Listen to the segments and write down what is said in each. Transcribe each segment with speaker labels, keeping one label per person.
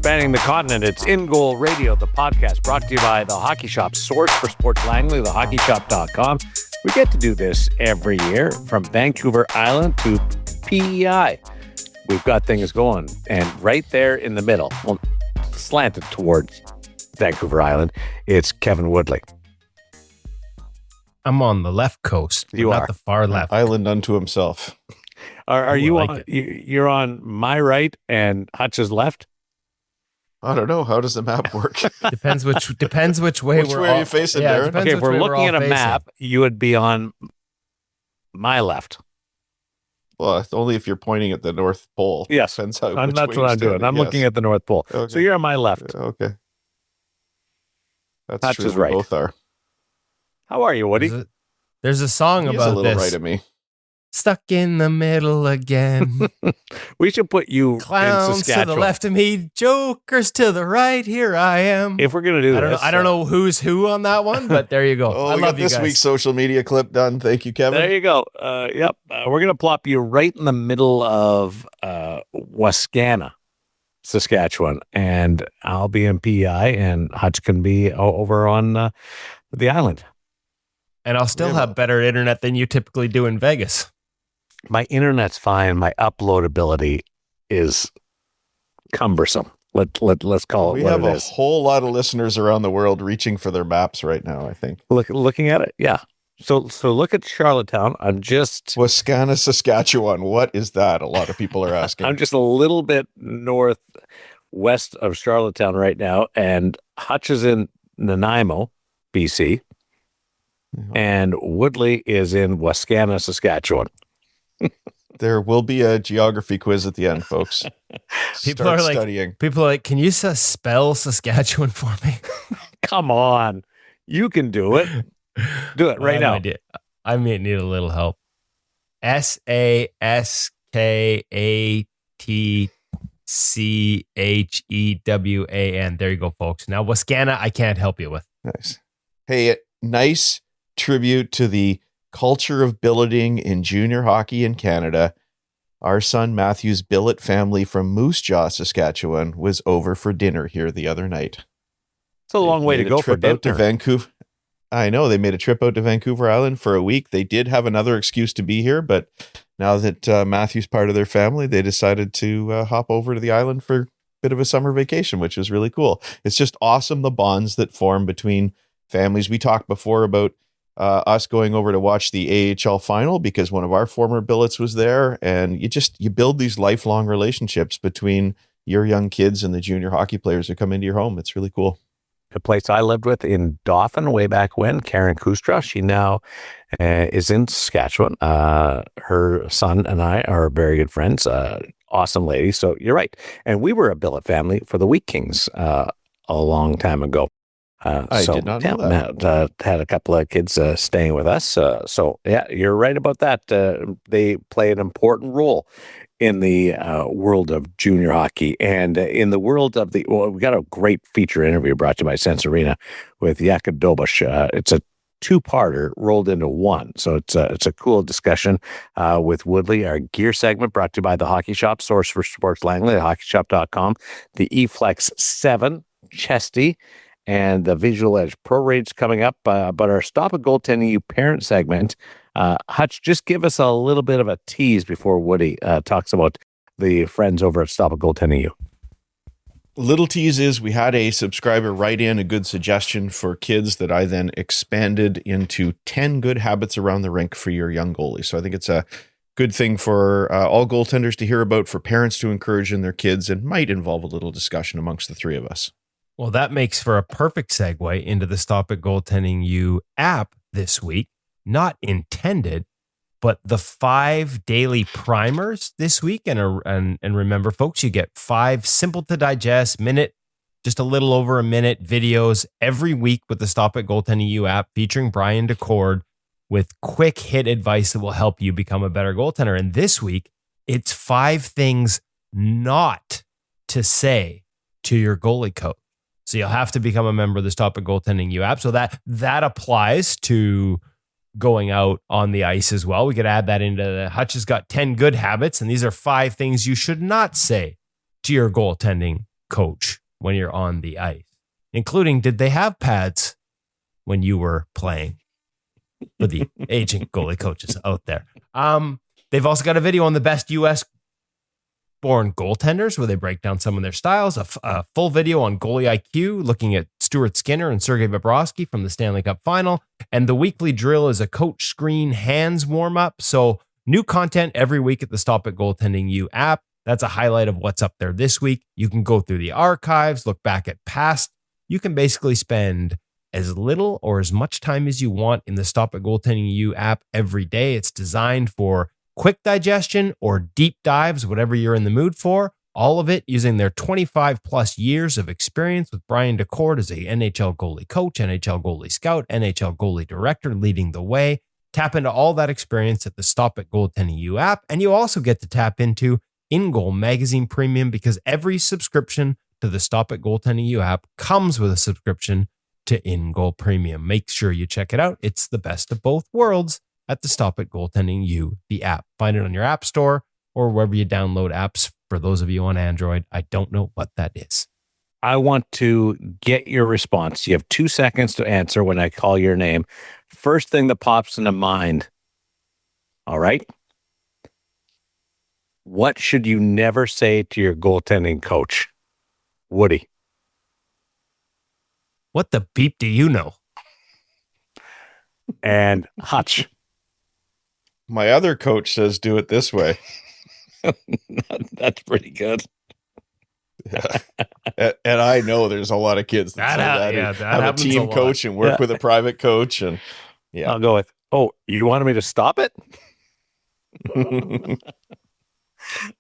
Speaker 1: Spanning the continent, it's InGoal Radio, the podcast brought to you by The Hockey Shop, source for sports Langley, thehockeyshop.com. We get to do this every year from Vancouver Island to PEI. We've got things going, and right there in the middle, well, slanted towards Vancouver Island, it's Kevin Woodley.
Speaker 2: I'm on the left coast.
Speaker 1: You
Speaker 2: not
Speaker 1: are.
Speaker 2: the far left.
Speaker 3: Island unto himself.
Speaker 1: Are you
Speaker 2: like
Speaker 1: on? You're on my right and Hutch's left.
Speaker 3: I don't know. How does the map work?
Speaker 2: Depends which way
Speaker 3: Which
Speaker 2: we're
Speaker 3: way are
Speaker 2: all,
Speaker 3: you facing,
Speaker 2: yeah,
Speaker 3: Darren?
Speaker 2: depends
Speaker 1: Okay, if
Speaker 2: which
Speaker 1: we're
Speaker 2: way
Speaker 1: looking
Speaker 2: all
Speaker 1: at a
Speaker 2: facing.
Speaker 1: map, you would be on my left.
Speaker 3: Well, it's only if you're pointing at the North Pole.
Speaker 1: Yes,
Speaker 3: Depends how,
Speaker 1: and
Speaker 3: which
Speaker 1: that's
Speaker 3: way
Speaker 1: what
Speaker 3: you're
Speaker 1: I'm doing.
Speaker 3: standing,
Speaker 1: I'm
Speaker 3: yes.
Speaker 1: looking at the North Pole.
Speaker 3: Okay.
Speaker 1: So you're on my left.
Speaker 3: Okay. That's
Speaker 1: Hutch
Speaker 3: true.
Speaker 1: is
Speaker 3: We
Speaker 1: right.
Speaker 3: both are.
Speaker 1: How are you, Woody?
Speaker 2: There's a song
Speaker 3: He's
Speaker 2: about
Speaker 3: a little
Speaker 2: this.
Speaker 3: right of me.
Speaker 2: Stuck in the middle again.
Speaker 1: We should put you in
Speaker 2: Clowns to
Speaker 1: Saskatchewan.
Speaker 2: the left of me, jokers to the right. Here I am.
Speaker 1: If we're going to do this.
Speaker 2: I don't know who's who on that one, but there you go.
Speaker 3: Oh,
Speaker 2: I
Speaker 3: we
Speaker 2: love
Speaker 3: got
Speaker 2: you
Speaker 3: this
Speaker 2: guys.
Speaker 3: week's social media clip done. Thank you, Kevin.
Speaker 1: There you go. Yep. We're going to plop you right in the middle of Wascana, Saskatchewan. And I'll be in PEI and Hutch can be over on the island.
Speaker 2: And I'll still have better internet than you typically do in Vegas.
Speaker 1: My internet's fine. My uploadability is cumbersome. Let's call it
Speaker 3: We
Speaker 1: what
Speaker 3: have
Speaker 1: it
Speaker 3: a
Speaker 1: is.
Speaker 3: whole lot of listeners around the world reaching for their maps right now, I think.
Speaker 1: Looking at it, yeah. So look at Charlottetown. I'm just
Speaker 3: Wascana, Saskatchewan. What is that? A lot of people are asking.
Speaker 1: I'm just a little bit northwest of Charlottetown right now, and Hutch is in Nanaimo, BC, and Woodley is in Wascana, Saskatchewan.
Speaker 3: There will be a geography quiz at the end, folks.
Speaker 2: People
Speaker 3: Start
Speaker 2: are like,
Speaker 3: studying.
Speaker 2: People are like, can you spell Saskatchewan for me?
Speaker 1: Come on, you can do it. Do it right now.
Speaker 2: I may need a little help. Saskatchewan. There you go, folks. Now, Wascana, I can't help you with.
Speaker 3: Nice. Hey, nice tribute to the culture of billeting in junior hockey in Canada. Our son Matthew's billet family from Moose Jaw, Saskatchewan, was over for dinner here the other night.
Speaker 1: It's a long way to go for dinner.
Speaker 3: Out to Vancouver. I know they made a trip out to Vancouver Island for a week. They did have another excuse to be here, but now that Matthew's part of their family, they decided to hop over to the island for a bit of a summer vacation, which is really cool. It's just awesome, the bonds that form between families. We talked before about us going over to watch the AHL final because one of our former billets was there, and you build these lifelong relationships between your young kids and the junior hockey players who come into your home. It's really cool.
Speaker 1: The place I lived with in Dauphin way back when, Karen Kustra, she now is in Saskatchewan. Her son and I are very good friends. Awesome lady. So you're right. And we were a billet family for the Wheat Kings a long time ago.
Speaker 3: I did not know that.
Speaker 1: Matt, had a couple of kids staying with us. So yeah, you're right about that. They play an important role in the world of junior hockey and in the world of we got a great feature interview brought to you by Sense Arena with Jakub Dobeš. It's a two-parter rolled into one. So it's a cool discussion with Woodley. Our gear segment brought to you by The Hockey Shop, source for sports Langley, thehockeyshop.com, the EFlex 7 Chesty, and the Visual Edge ProReads coming up. But our Stop at Goaltending You parent segment, Hutch, just give us a little bit of a tease before Woody talks about the friends over at Stop at Goaltending You.
Speaker 3: Little tease is we had a subscriber write in a good suggestion for kids that I then expanded into 10 good habits around the rink for your young goalie. So I think it's a good thing for all goaltenders to hear about, for parents to encourage in their kids, and might involve a little discussion amongst the three of us.
Speaker 2: Well, that makes for a perfect segue into the Stop at Goaltending You app this week. Not intended, but the 5 daily primers this week. And remember, folks, you get 5 simple to digest just a little over a minute videos every week with the Stop at Goaltending You app featuring Brian DeCord with quick hit advice that will help you become a better goaltender. And this week, it's 5 things not to say to your goalie coach. So you'll have to become a member of the Stop at Goaltending You app. So that applies to going out on the ice as well. We could add that into the Hutch has got 10 good habits, and these are 5 things you should not say to your goaltending coach when you're on the ice, including did they have pads when you were playing? For the aging goalie coaches out there. They've also got a video on the best U.S. born goaltenders where they break down some of their styles, a full video on goalie IQ, looking at Stuart Skinner and Sergei Bobrovsky from the Stanley Cup final. And the weekly drill is a coach screen hands warm up. So new content every week at the Stop It Goaltending U app. That's a highlight of what's up there this week. You can go through the archives, look back at past. You can basically spend as little or as much time as you want in the Stop It Goaltending U app every day. It's designed for quick digestion or deep dives, whatever you're in the mood for. All of it using their 25 plus years of experience with Brian DeCord as a NHL goalie coach, NHL goalie scout, NHL goalie director leading the way. Tap into all that experience at the Stop It Goaltending U app. And you also get to tap into InGoal Magazine Premium because every subscription to the Stop It Goaltending U app comes with a subscription to InGoal Premium. Make sure you check it out. It's the best of both worlds at the Stop It Goaltending U, the app. Find it on your app store or wherever you download apps. For those of you on Android, I don't know what that is.
Speaker 1: I want to get your response. You have 2 seconds to answer when I call your name. First thing that pops into mind. All right. What should you never say to your goaltending coach? Woody.
Speaker 2: What the beep do you know?
Speaker 1: And Hutch.
Speaker 3: My other coach says do it this way.
Speaker 1: That's pretty good.
Speaker 3: Yeah. And I know there's a lot of kids that say that.
Speaker 2: Yeah, that
Speaker 3: have a team coach and work with a private coach. And yeah,
Speaker 1: I'll go with, oh, you wanted me to stop it?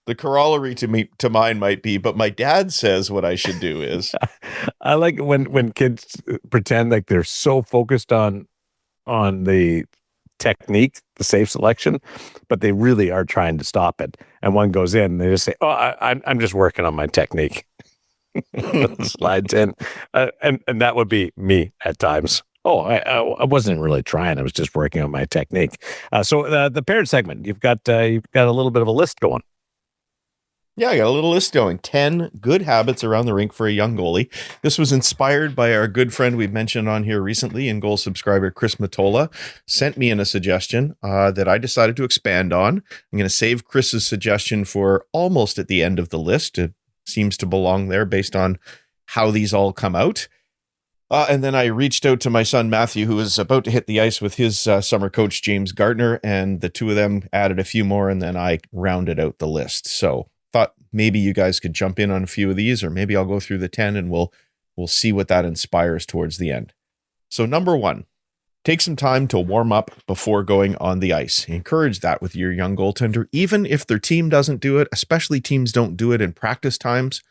Speaker 3: The corollary to mine might be, but my dad says what I should do is.
Speaker 1: I like when kids pretend like they're so focused on the technique, the safe selection, but they really are trying to stop it. And one goes in and they just say, oh, I'm just working on my technique. Slides in. And that would be me at times. Oh, I wasn't really trying. I was just working on my technique. So the paired segment, you've got a little bit of a list going.
Speaker 3: Yeah, I got a little list going. 10 good habits around the rink for a young goalie. This was inspired by our good friend we've mentioned on here recently, InGoal subscriber Chris Matola, sent me in a suggestion that I decided to expand on. I'm going to save Chris's suggestion for almost at the end of the list. It seems to belong there based on how these all come out. And then I reached out to my son, Matthew, who was about to hit the ice with his summer coach, James Gardner, and the two of them added a few more, and then I rounded out the list. So thought maybe you guys could jump in on a few of these, or maybe I'll go through the 10 and we'll see what that inspires towards the end. So number 1, take some time to warm up before going on the ice. Encourage that with your young goaltender, even if their team doesn't do it, especially teams don't do it in practice times.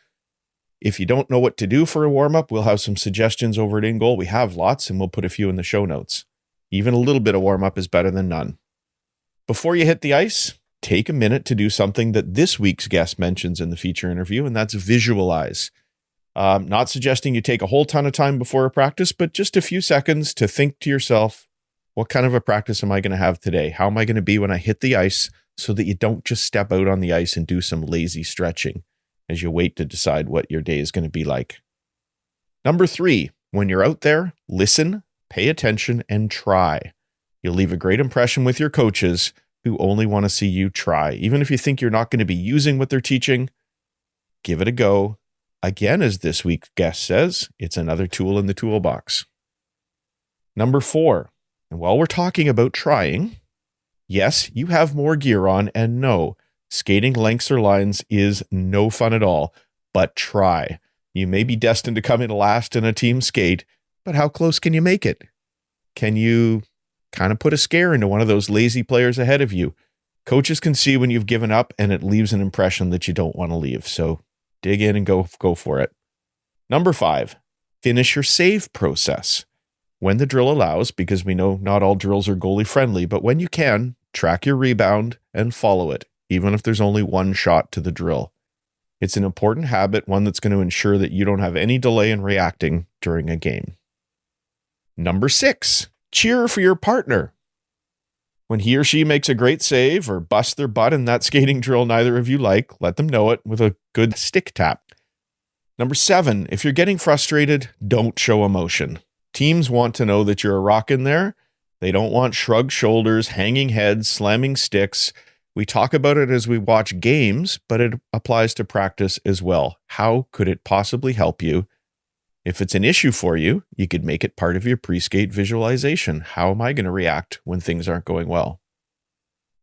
Speaker 3: If you don't know what to do for a warm-up, we'll have some suggestions over at InGoal. We have lots, and we'll put a few in the show notes. Even a little bit of warm-up is better than none. Before you hit the ice, take a minute to do something that this week's guest mentions in the feature interview, and that's visualize. Not suggesting you take a whole ton of time before a practice, but just a few seconds to think to yourself, what kind of a practice am I going to have today? How am I going to be when I hit the ice, so that you don't just step out on the ice and do some lazy stretching as you wait to decide what your day is going to be like. Number 3, when you're out there, listen, pay attention, and try. You'll leave a great impression with your coaches who only want to see you try. Even if you think you're not going to be using what they're teaching, give it a go. Again, as this week's guest says, it's another tool in the toolbox. Number 4, and while we're talking about trying, yes, you have more gear on, and no, skating lengths or lines is no fun at all, but try. You may be destined to come in last in a team skate, but how close can you make it? Can you kind of put a scare into one of those lazy players ahead of you? Coaches can see when you've given up, and it leaves an impression that you don't want to leave. So dig in and go for it. Number 5, finish your save process. When the drill allows, because we know not all drills are goalie friendly, but when you can, track your rebound and follow it, even if there's only one shot to the drill. It's an important habit, one that's going to ensure that you don't have any delay in reacting during a game. Number 6, cheer for your partner. When he or she makes a great save or busts their butt in that skating drill neither of you like, let them know it with a good stick tap. Number 7, if you're getting frustrated, don't show emotion. Teams want to know that you're a rock in there. They don't want shrugged shoulders, hanging heads, slamming sticks. We talk about it as we watch games, but it applies to practice as well. How could it possibly help you? If it's an issue for you, you could make it part of your pre-skate visualization. How am I going to react when things aren't going well?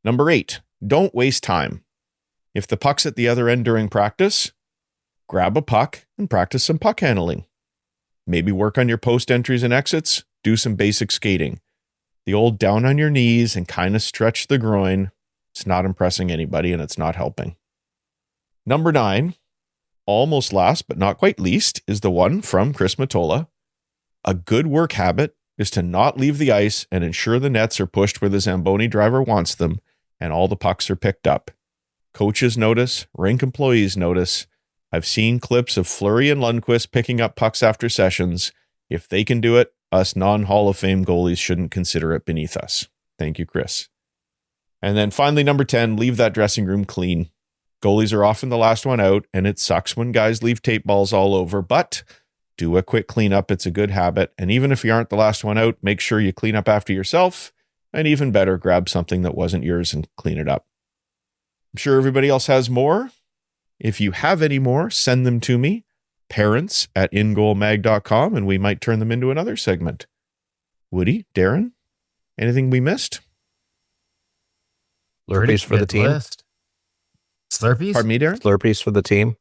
Speaker 3: Number 8, don't waste time. If the puck's at the other end during practice, grab a puck and practice some puck handling. Maybe work on your post entries and exits, do some basic skating. The old down on your knees and kind of stretch the groin, it's not impressing anybody and it's not helping. Number 9, almost last but not quite least, is the one from Chris Matola. A good work habit is to not leave the ice and ensure the nets are pushed where the Zamboni driver wants them and all the pucks are picked up. Coaches notice, rink employees notice. I've seen clips of Fleury and Lundqvist picking up pucks after sessions. If they can do it, us non-Hall of Fame goalies shouldn't consider it beneath us. Thank you, Chris. And then finally, number 10, leave that dressing room clean. Goalies are often the last one out, and it sucks when guys leave tape balls all over, but do a quick cleanup. It's a good habit. And even if you aren't the last one out, make sure you clean up after yourself. And even better, grab something that wasn't yours and clean it up. I'm sure everybody else has more. If you have any more, send them to me, parents@ingoalmag.com, and we might turn them into another segment. Woody, Darren, anything we missed?
Speaker 1: Slurpees for the team.
Speaker 2: List. Slurpees?
Speaker 3: Pardon me, Darren?
Speaker 1: Slurpees for the team.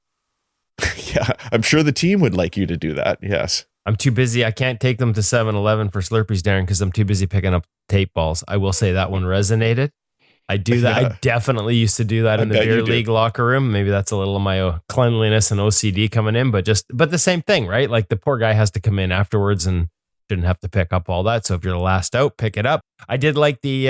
Speaker 3: Yeah, I'm sure the team would like you to do that. Yes.
Speaker 2: I'm too busy. I can't take them to 7-Eleven for Slurpees, Darren, because I'm too busy picking up tape balls. I will say that one resonated. I do that.
Speaker 3: Yeah.
Speaker 2: I definitely used to do that in the beer league locker room. Maybe that's a little of my cleanliness and OCD coming in, but the same thing, right? Like the poor guy has to come in afterwards and shouldn't have to pick up all that. So if you're the last out, pick it up. I did like the,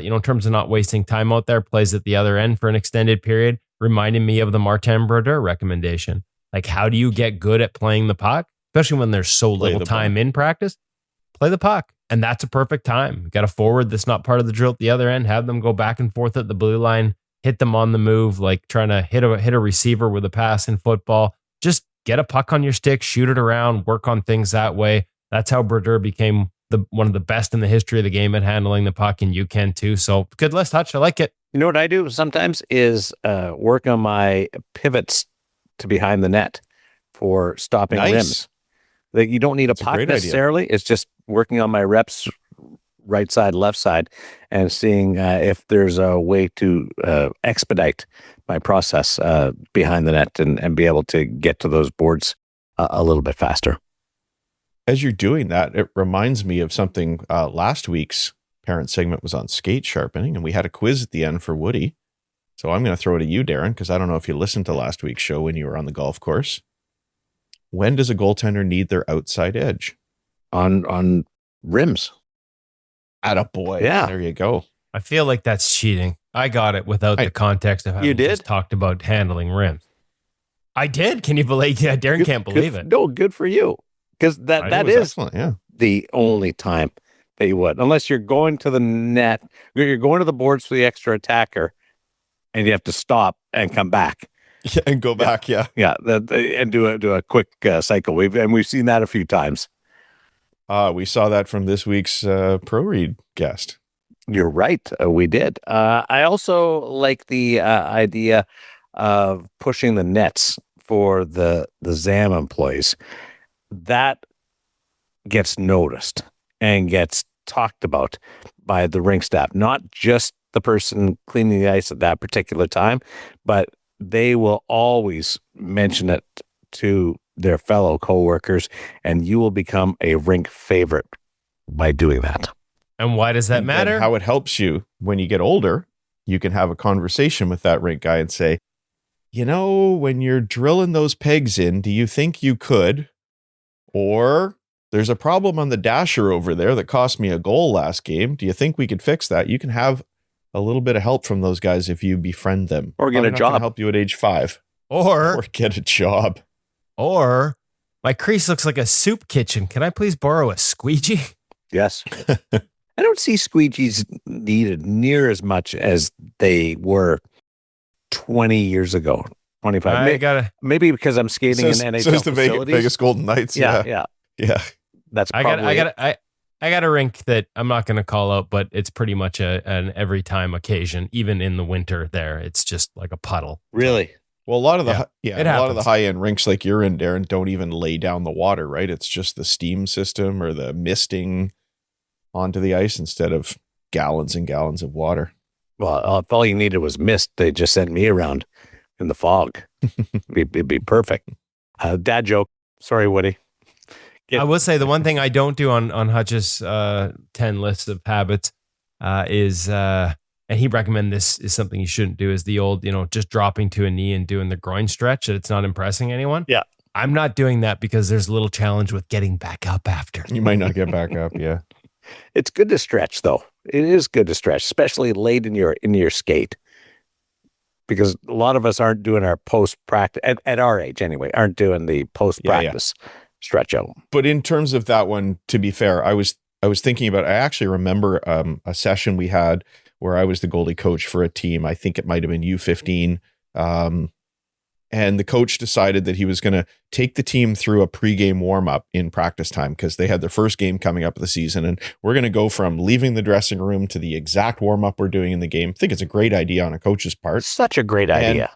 Speaker 2: in terms of not wasting time out there, plays at the other end for an extended period, reminding me of the Martin Brodeur recommendation. Like, how do you get good at playing the puck, especially when there's so little time in practice? Play the puck. And that's a perfect time. You got a forward that's not part of the drill at the other end. Have them go back and forth at the blue line, hit them on the move, like trying to hit a receiver with a pass in football. Just get a puck on your stick, shoot it around, work on things that way. That's how Brodeur became one of the best in the history of the game at handling the puck, and you can too. So good list, Hutch. I like it.
Speaker 1: You know what I do sometimes is work on my pivots to behind the net for stopping rims. Like, you don't need a puck necessarily. It's just working on my reps, right side, left side, and seeing if there's a way to expedite my process behind the net and be able to get to those boards a little bit faster.
Speaker 3: As you're doing that, it reminds me of something. Last week's parent segment was on skate sharpening, and we had a quiz at the end for Woody. So I'm going to throw it at you, Darren, because I don't know if you listened to last week's show when you were on the golf course. When does a goaltender need their outside edge?
Speaker 1: On rims.
Speaker 3: Attaboy.
Speaker 1: Yeah.
Speaker 3: There you go.
Speaker 2: I feel like that's cheating. I got it without the context of having just talked about handling rims. I did. Can you believe? Yeah, Darren can't believe it.
Speaker 1: No, good for you. Because that is the only time that you would. Unless you're going to the net, you're going to the boards for the extra attacker, and you have to stop and come back.
Speaker 3: Yeah, and go back, yeah.
Speaker 1: And do a quick cycle. We've seen that a few times.
Speaker 3: We saw that from this week's ProRead guest.
Speaker 1: You're right. We did. I also like the idea of pushing the nets for the ZAM employees. That gets noticed and gets talked about by the rink staff, not just the person cleaning the ice at that particular time, but they will always mention it to their fellow coworkers, and you will become a rink favorite by doing that.
Speaker 2: And why does that matter?
Speaker 3: And how it helps you when you get older, you can have a conversation with that rink guy and say, when you're drilling those pegs in, do you think you could? Or there's a problem on the dasher over there that cost me a goal last game. Do you think we could fix that? You can have a little bit of help from those guys if you befriend them.
Speaker 1: Or get a job.
Speaker 3: Help you at age 5.
Speaker 2: Or
Speaker 3: get a job.
Speaker 2: Or my crease looks like a soup kitchen. Can I please borrow a squeegee?
Speaker 1: Yes. I don't see squeegees needed near as much as they were 20 years ago
Speaker 2: I gotta.
Speaker 1: Maybe because I'm skating in NHL
Speaker 3: says the
Speaker 1: facilities.
Speaker 3: Vegas Golden Knights. Yeah.
Speaker 1: That's probably
Speaker 2: I got a rink that I'm not going to call out, but it's pretty much an every time occasion. Even in the winter, there it's just like a puddle.
Speaker 1: Really.
Speaker 3: Well, a lot of the
Speaker 2: it
Speaker 3: a lot of the
Speaker 2: happens.
Speaker 3: high end rinks like you're in, Darren, don't even lay down the water, right? It's just the steam system or the misting onto the ice instead of gallons and gallons of water.
Speaker 1: Well, if all you needed was mist, they just sent me around in the fog. It'd be perfect. Dad joke. Sorry, Woody.
Speaker 2: I will say the one thing I don't do on Hutch's 10 lists of habits is, and he recommend this is something you shouldn't do, is the old, just dropping to a knee and doing the groin stretch, that it's not impressing anyone.
Speaker 1: Yeah.
Speaker 2: I'm not doing that because there's a little challenge with getting back up after.
Speaker 3: You might not get back up. Yeah.
Speaker 1: It's good to stretch, though. It is good to stretch, especially late in your skate, because a lot of us aren't doing our post practice at our age anyway. Aren't doing the post practice stretch out.
Speaker 3: But in terms of that one, to be fair, I was thinking about. I actually remember a session we had where I was the goalie coach for a team. I think it might have been U15. And the coach decided that he was going to take the team through a pregame warm-up in practice time because they had their first game coming up of the season. And we're going to go from leaving the dressing room to the exact warm-up we're doing in the game. I think it's a great idea on a coach's part.
Speaker 1: Such a great idea.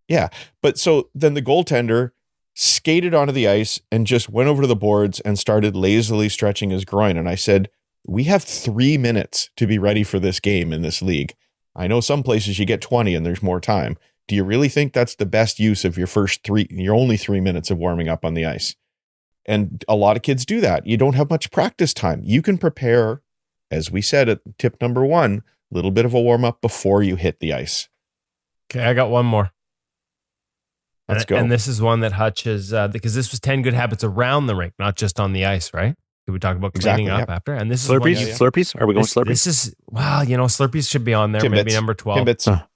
Speaker 3: Yeah. But so then the goaltender skated onto the ice and just went over to the boards and started lazily stretching his groin. And I said, we have 3 minutes to be ready for this game in this league. I know some places you get 20 and there's more time. Do you really think that's the best use of your only 3 minutes of warming up on the ice? And a lot of kids do that. You don't have much practice time. You can prepare, as we said at tip number 1, a little bit of a warm up before you hit the ice.
Speaker 2: Okay, I got one more.
Speaker 3: Let's go.
Speaker 2: And this is one that Hutch is, because this was 10 good habits around the rink, not just on the ice, right? Did we talk about cleaning up after? And this
Speaker 1: Slurpees?
Speaker 2: is
Speaker 1: Slurpees? Are we going Slurpees?
Speaker 2: This is, Slurpees should be on there.
Speaker 3: Timbits.
Speaker 2: Maybe number 12.
Speaker 3: Timbits.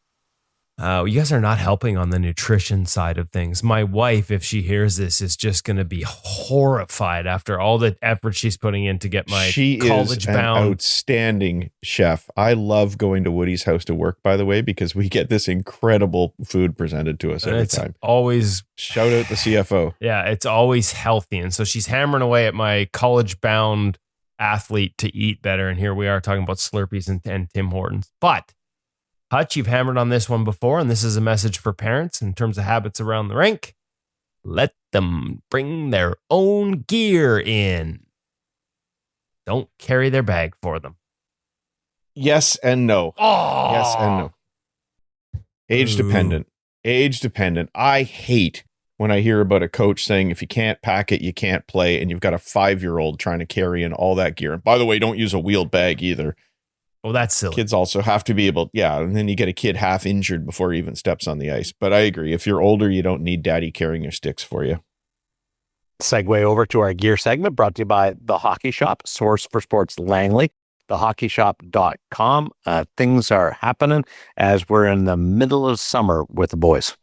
Speaker 2: You guys are not helping on the nutrition side of things. My wife, if she hears this, is just going to be horrified after all the effort she's putting in to get my college
Speaker 3: is an
Speaker 2: bound.
Speaker 3: Outstanding chef. I love going to Woody's house to work, by the way, because we get this incredible food presented to us every time.
Speaker 2: Always
Speaker 3: shout out the CFO.
Speaker 2: Yeah, it's always healthy. And so she's hammering away at my college bound athlete to eat better. And here we are talking about Slurpees and Tim Hortons. But Hutch, you've hammered on this one before, and this is a message for parents in terms of habits around the rink. Let them bring their own gear in. Don't carry their bag for them.
Speaker 3: Yes and no.
Speaker 2: Oh,
Speaker 3: yes and no. Age dependent. Age dependent. I hate when I hear about a coach saying if you can't pack it, you can't play, and you've got a 5-year-old trying to carry in all that gear. And by the way, don't use a wheeled bag either.
Speaker 2: Oh, that's silly.
Speaker 3: Kids also have to be able, and then you get a kid half injured before he even steps on the ice. But I agree. If you're older, you don't need daddy carrying your sticks for you.
Speaker 1: Segue over to our gear segment brought to you by The Hockey Shop, source for sports Langley, thehockeyshop.com. Things are happening as we're in the middle of summer with the boys.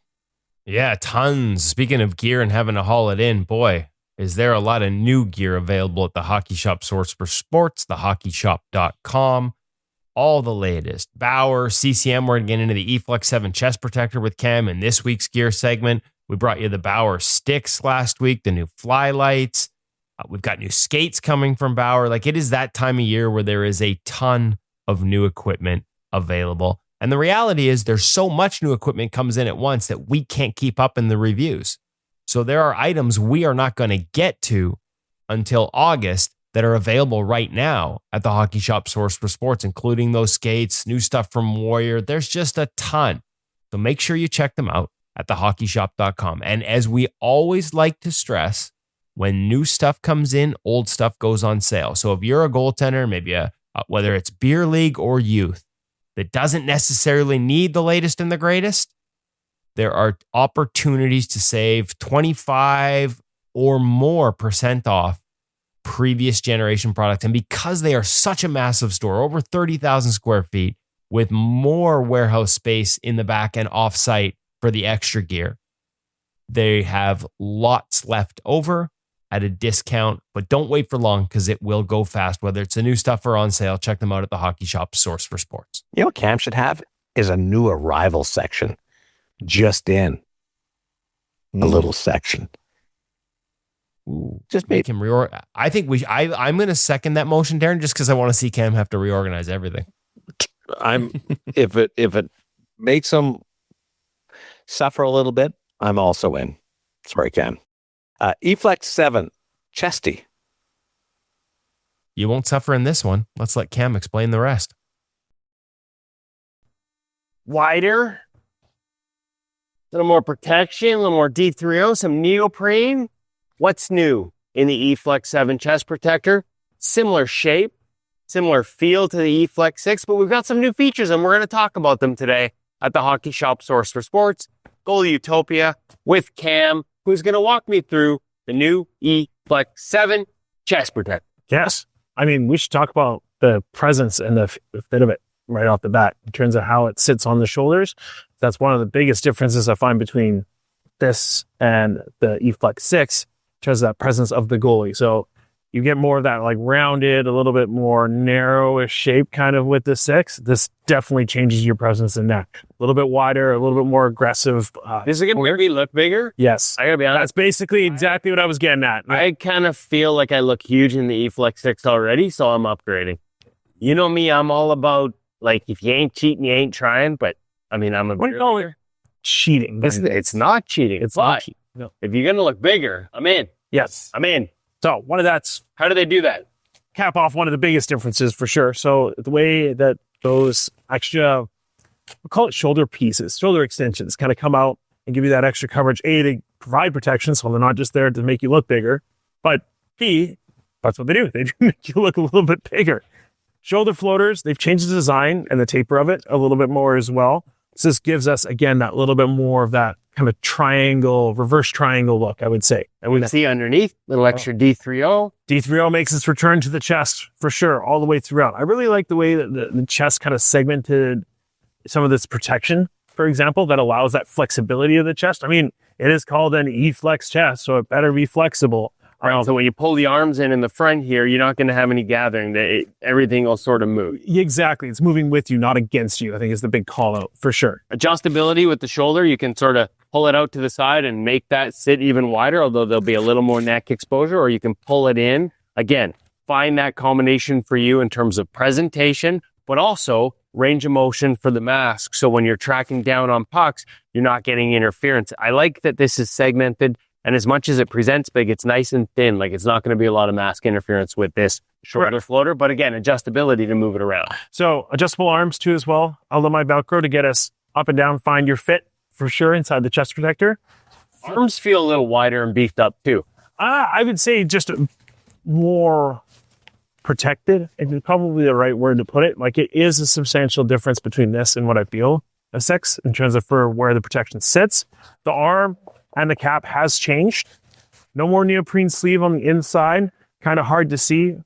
Speaker 2: Yeah, tons. Speaking of gear and having to haul it in, boy, is there a lot of new gear available at The Hockey Shop, source for sports, thehockeyshop.com. All the latest. Bauer, CCM, we're going to get into the EFlex 7 chest protector with Cam in this week's gear segment. We brought you the Bauer sticks last week, the new fly lights. We've got new skates coming from Bauer. Like, it is that time of year where there is a ton of new equipment available. And the reality is there's so much new equipment comes in at once that we can't keep up in the reviews. So there are items we are not going to get to until August that are available right now at the Hockey Shop source for sports, including those skates, new stuff from Warrior. There's just a ton. So make sure you check them out at thehockeyshop.com. And as we always like to stress, when new stuff comes in, old stuff goes on sale. So if you're a goaltender, maybe whether it's beer league or youth, that doesn't necessarily need the latest and the greatest, there are opportunities to save 25 or more % off previous generation products. And because they are such a massive store, over 30,000 square feet, with more warehouse space in the back and offsite for the extra gear, they have lots left over at a discount, but don't wait for long because it will go fast. Whether it's the new stuff or on sale, check them out at the Hockey Shop source for sports.
Speaker 1: You know what Cam should have is a new arrival section just in. a little section.
Speaker 2: Ooh,
Speaker 1: Just
Speaker 2: make him reorganize. I think I'm going to second that motion, Darren, just because I want to see Cam have to reorganize everything.
Speaker 1: If it makes them suffer a little bit, I'm also in. Sorry, Cam. EFlex 7, chesty.
Speaker 2: You won't suffer in this one. Let's let Cam explain the rest.
Speaker 4: Wider, a little more protection, a little more D3O, some neoprene. What's new in the EFlex 7 chest protector? Similar shape, similar feel to the EFlex 6, but we've got some new features and we're going to talk about them today at the Hockey Shop Source for Sports, Goalie Utopia, with Cam, who's going to walk me through the new EFlex 7 chest protector.
Speaker 5: Yes. I mean, we should talk about the presence and the fit of it right off the bat in terms of how it sits on the shoulders. That's one of the biggest differences I find between this and the EFlex 6 in terms of that presence of the goalie. So you get more of that like rounded, a little bit more narrowish shape kind of with the 6. This definitely changes your presence in that. A little bit wider, a little bit more aggressive.
Speaker 4: This is going to make me look bigger?
Speaker 5: Yes.
Speaker 4: I got to be honest.
Speaker 5: That's basically exactly what I was getting at.
Speaker 4: I kind of feel like I look huge in the EFlex 6 already, so I'm upgrading. You know me, I'm all about, like, if you ain't cheating, you ain't trying, but, I mean, I'm a
Speaker 5: What do you call it? Cheating.
Speaker 4: It's not cheating.
Speaker 5: It's not cheating.
Speaker 4: No. If you're going to look bigger, I'm in.
Speaker 5: Yes.
Speaker 4: I'm in.
Speaker 5: So one of that's
Speaker 4: How do they do that?
Speaker 5: cap off one of the biggest differences for sure. So the way that those extra, we'll call it shoulder pieces, shoulder extensions kind of come out and give you that extra coverage, A, to provide protection. So they're not just there to make you look bigger, but B, that's what they do. They do make you look a little bit bigger. Shoulder floaters, they've changed the design and the taper of it a little bit more as well. So this gives us, again, that little bit more of that kind of triangle, reverse triangle look, I would say.
Speaker 4: And we see underneath, little extra D3O.
Speaker 5: D3O makes its return to the chest for sure, all the way throughout. I really like the way that the chest kind of segmented some of this protection, for example, that allows that flexibility of the chest. I mean, it is called an E-flex chest, so it better be flexible.
Speaker 4: Right, so when you pull the arms in the front here, you're not going to have any gathering. Everything will sort of move.
Speaker 5: Exactly. It's moving with you, not against you, I think is the big call out for sure.
Speaker 4: Adjustability with the shoulder, you can sort of pull it out to the side and make that sit even wider, although there'll be a little more neck exposure, or you can pull it in. Again, find that combination for you in terms of presentation, but also range of motion for the mask. So when you're tracking down on pucks, you're not getting interference. I like that this is segmented. And as much as it presents big, it's nice and thin. Like, it's not going to be a lot of mask interference with this shoulder floater. But again, adjustability to move it around.
Speaker 5: So adjustable arms too as well. I'll let my Velcro to get us up and down, find your fit for sure inside the chest protector.
Speaker 4: Arms feel a little wider and beefed up too.
Speaker 5: I would say just more protected. It's probably the right word to put it. Like, it is a substantial difference between this and what I feel a 6 in terms of for where the protection sits. The arm and the cap has changed. No more neoprene sleeve on the inside. Kind of hard to see.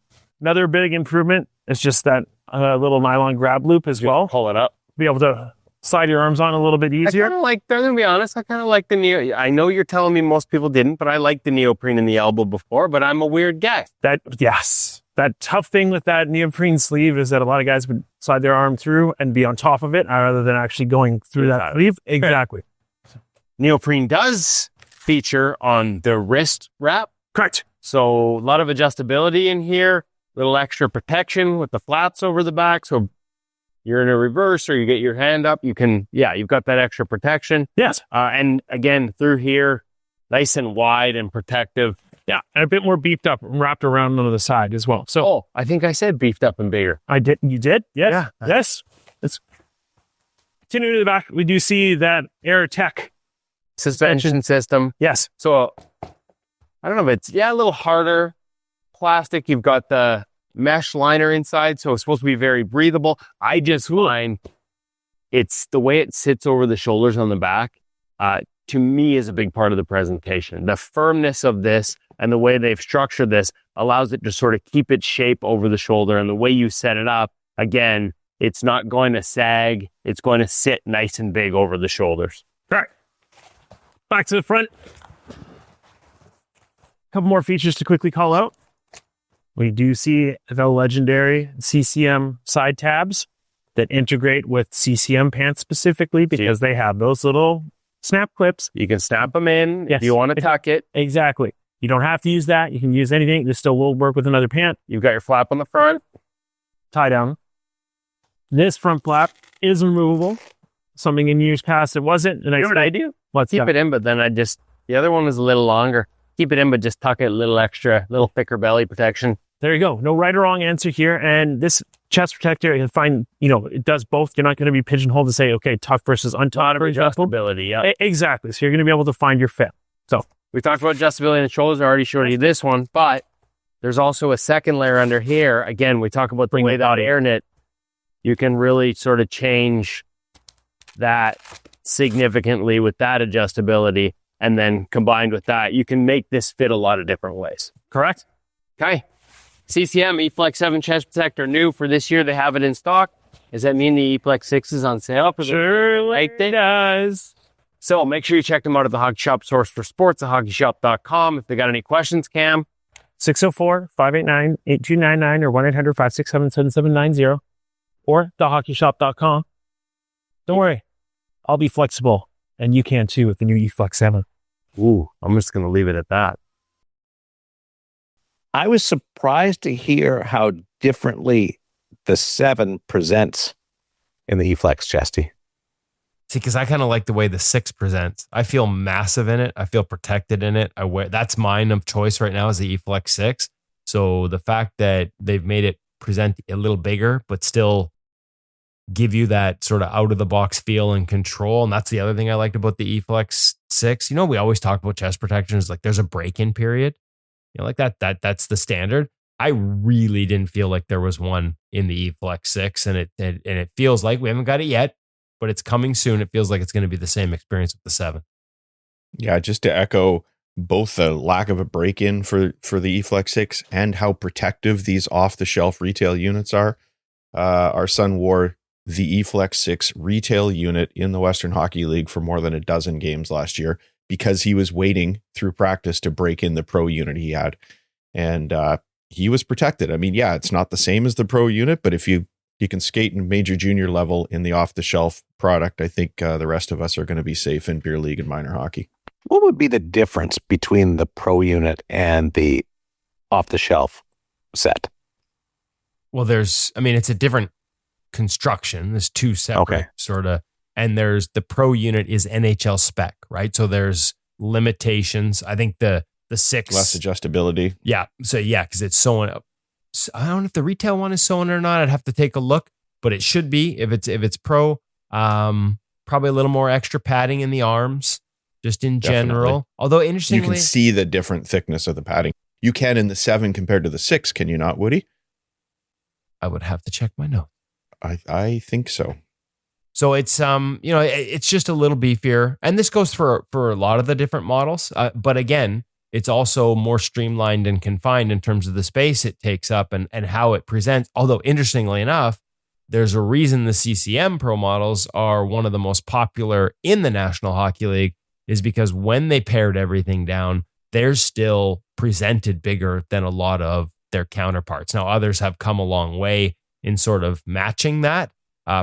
Speaker 5: Another big improvement is just that little nylon grab loop as well.
Speaker 4: Pull it up.
Speaker 5: Be able to slide your arms on a little bit easier.
Speaker 4: I kind of like, I'm going to be honest, I kind of like the neo. I know you're telling me most people didn't, but I liked the neoprene in the elbow before, but I'm a weird guy.
Speaker 5: Yes. That tough thing with that neoprene sleeve is that a lot of guys would slide their arm through and be on top of it rather than actually going through that sleeve. Exactly.
Speaker 4: Neoprene does feature on the wrist wrap.
Speaker 5: Correct.
Speaker 4: So a lot of adjustability in here, little extra protection with the flats over the back. So you're in a reverse or you get your hand up, you can, you've got that extra protection.
Speaker 5: Yes.
Speaker 4: And again, through here, nice and wide and protective.
Speaker 5: Yeah. And a bit more beefed up and wrapped around on the side as well. So,
Speaker 4: I think I said beefed up and bigger.
Speaker 5: I did. You did? Yes.
Speaker 4: Yeah.
Speaker 5: Yes. Let's continue to the back. We do see that Air Tech
Speaker 4: Suspension system.
Speaker 5: Yes.
Speaker 4: So I don't know if it's, a little harder plastic. You've got the mesh liner inside, so it's supposed to be very breathable. I just find it's the way it sits over the shoulders on the back, to me, is a big part of the presentation. The firmness of this and the way they've structured this allows it to sort of keep its shape over the shoulder. And the way you set it up, again, it's not going to sag. It's going to sit nice and big over the shoulders.
Speaker 5: Right. Back to the front. A couple more features to quickly call out. We do see the legendary CCM side tabs that integrate with CCM pants specifically because they have those little snap clips.
Speaker 4: You can snap them in
Speaker 5: Yes.
Speaker 4: if you want to tuck it.
Speaker 5: Exactly. You don't have to use that. You can use anything. This still will work with another pant.
Speaker 4: You've got your flap on the front.
Speaker 5: Tie down. This front flap is removable. Something in years past it wasn't. And
Speaker 4: You know what I do?
Speaker 5: What's
Speaker 4: Keep
Speaker 5: that?
Speaker 4: it in, but then the other one is a little longer. Keep it in, but just tuck it a little extra, little thicker belly protection.
Speaker 5: There you go. No right or wrong answer here. And this chest protector, you can find, it does both. You're not going to be pigeonholed to say, okay, tuck versus untucked. For example.
Speaker 4: Adjustability, yeah.
Speaker 5: Exactly. So you're going to be able to find your fit. So
Speaker 4: We talked about adjustability in the shoulders. I already showed you this one, but there's also a second layer under here. Again, we talk about the way that air knit. You can really sort of change that significantly with that adjustability. And then combined with that, you can make this fit a lot of different ways.
Speaker 5: correct?
Speaker 4: Okay. CCM EFlex 7 chest protector new for this year. They have it in stock. Does that mean the EFlex 6 is on sale?
Speaker 5: Surely it does.
Speaker 4: So make sure you check them out at the Hockey Shop source for sports at hockeyshop.com. If they got any questions, Cam,
Speaker 5: 604-589-8299 or 1-800-567-7790 or thehockeyshop.com. Don't worry. I'll be flexible and you can too with the new EFlex 7.
Speaker 4: ooh, I'm just going to leave it at that.
Speaker 1: I was surprised to hear how differently the 7 presents in the EFlex chesty.
Speaker 2: See, because I kind of like the way the 6 presents. I feel massive in it. I feel protected in it. That's mine of choice right now is the EFlex 6. So the fact that they've made it present a little bigger, but still give you that sort of out of the box feel and control. And that's the other thing I liked about the EFlex 6. We always talk about chest protections, like there's a break-in period. Like that's the standard. I really didn't feel like there was one in the EFlex 6, and it feels like we haven't got it yet, but it's coming soon. It feels like it's going to be the same experience with the 7.
Speaker 3: Yeah, just to echo both the lack of a break-in for the EFlex 6 and how protective these off-the-shelf retail units are. Our son wore the EFlex 6 retail unit in the Western Hockey League for more than a dozen games last year because he was waiting through practice to break in the pro unit he had. And he was protected. I mean, yeah, it's not the same as the pro unit, but if you can skate in major junior level in the off-the-shelf product, I think the rest of us are going to be safe in beer league and minor hockey.
Speaker 1: What would be the difference between the pro unit and the off-the-shelf set?
Speaker 2: Well, it's a different construction. There's 2 separate sort of, and there's the pro unit is NHL spec, right? So there's limitations. I think the 6
Speaker 3: Less adjustability.
Speaker 2: Yeah. So yeah, because it's sewn up. I don't know if the retail one is sewn or not. I'd have to take a look, but it should be if it's pro. Probably a little more extra padding in the arms, just in general.
Speaker 3: Definitely.
Speaker 2: Although interestingly,
Speaker 3: You can see the different thickness of the padding. You can in the 7 compared to the 6, can you not, Woody?
Speaker 2: I would have to check my notes.
Speaker 3: I think so.
Speaker 2: So it's it's just a little beefier, and this goes for a lot of the different models. But again, it's also more streamlined and confined in terms of the space it takes up and how it presents. Although interestingly enough, there's a reason the CCM Pro models are one of the most popular in the National Hockey League is because when they pared everything down, they're still presented bigger than a lot of their counterparts. Now, others have come a long way in sort of matching that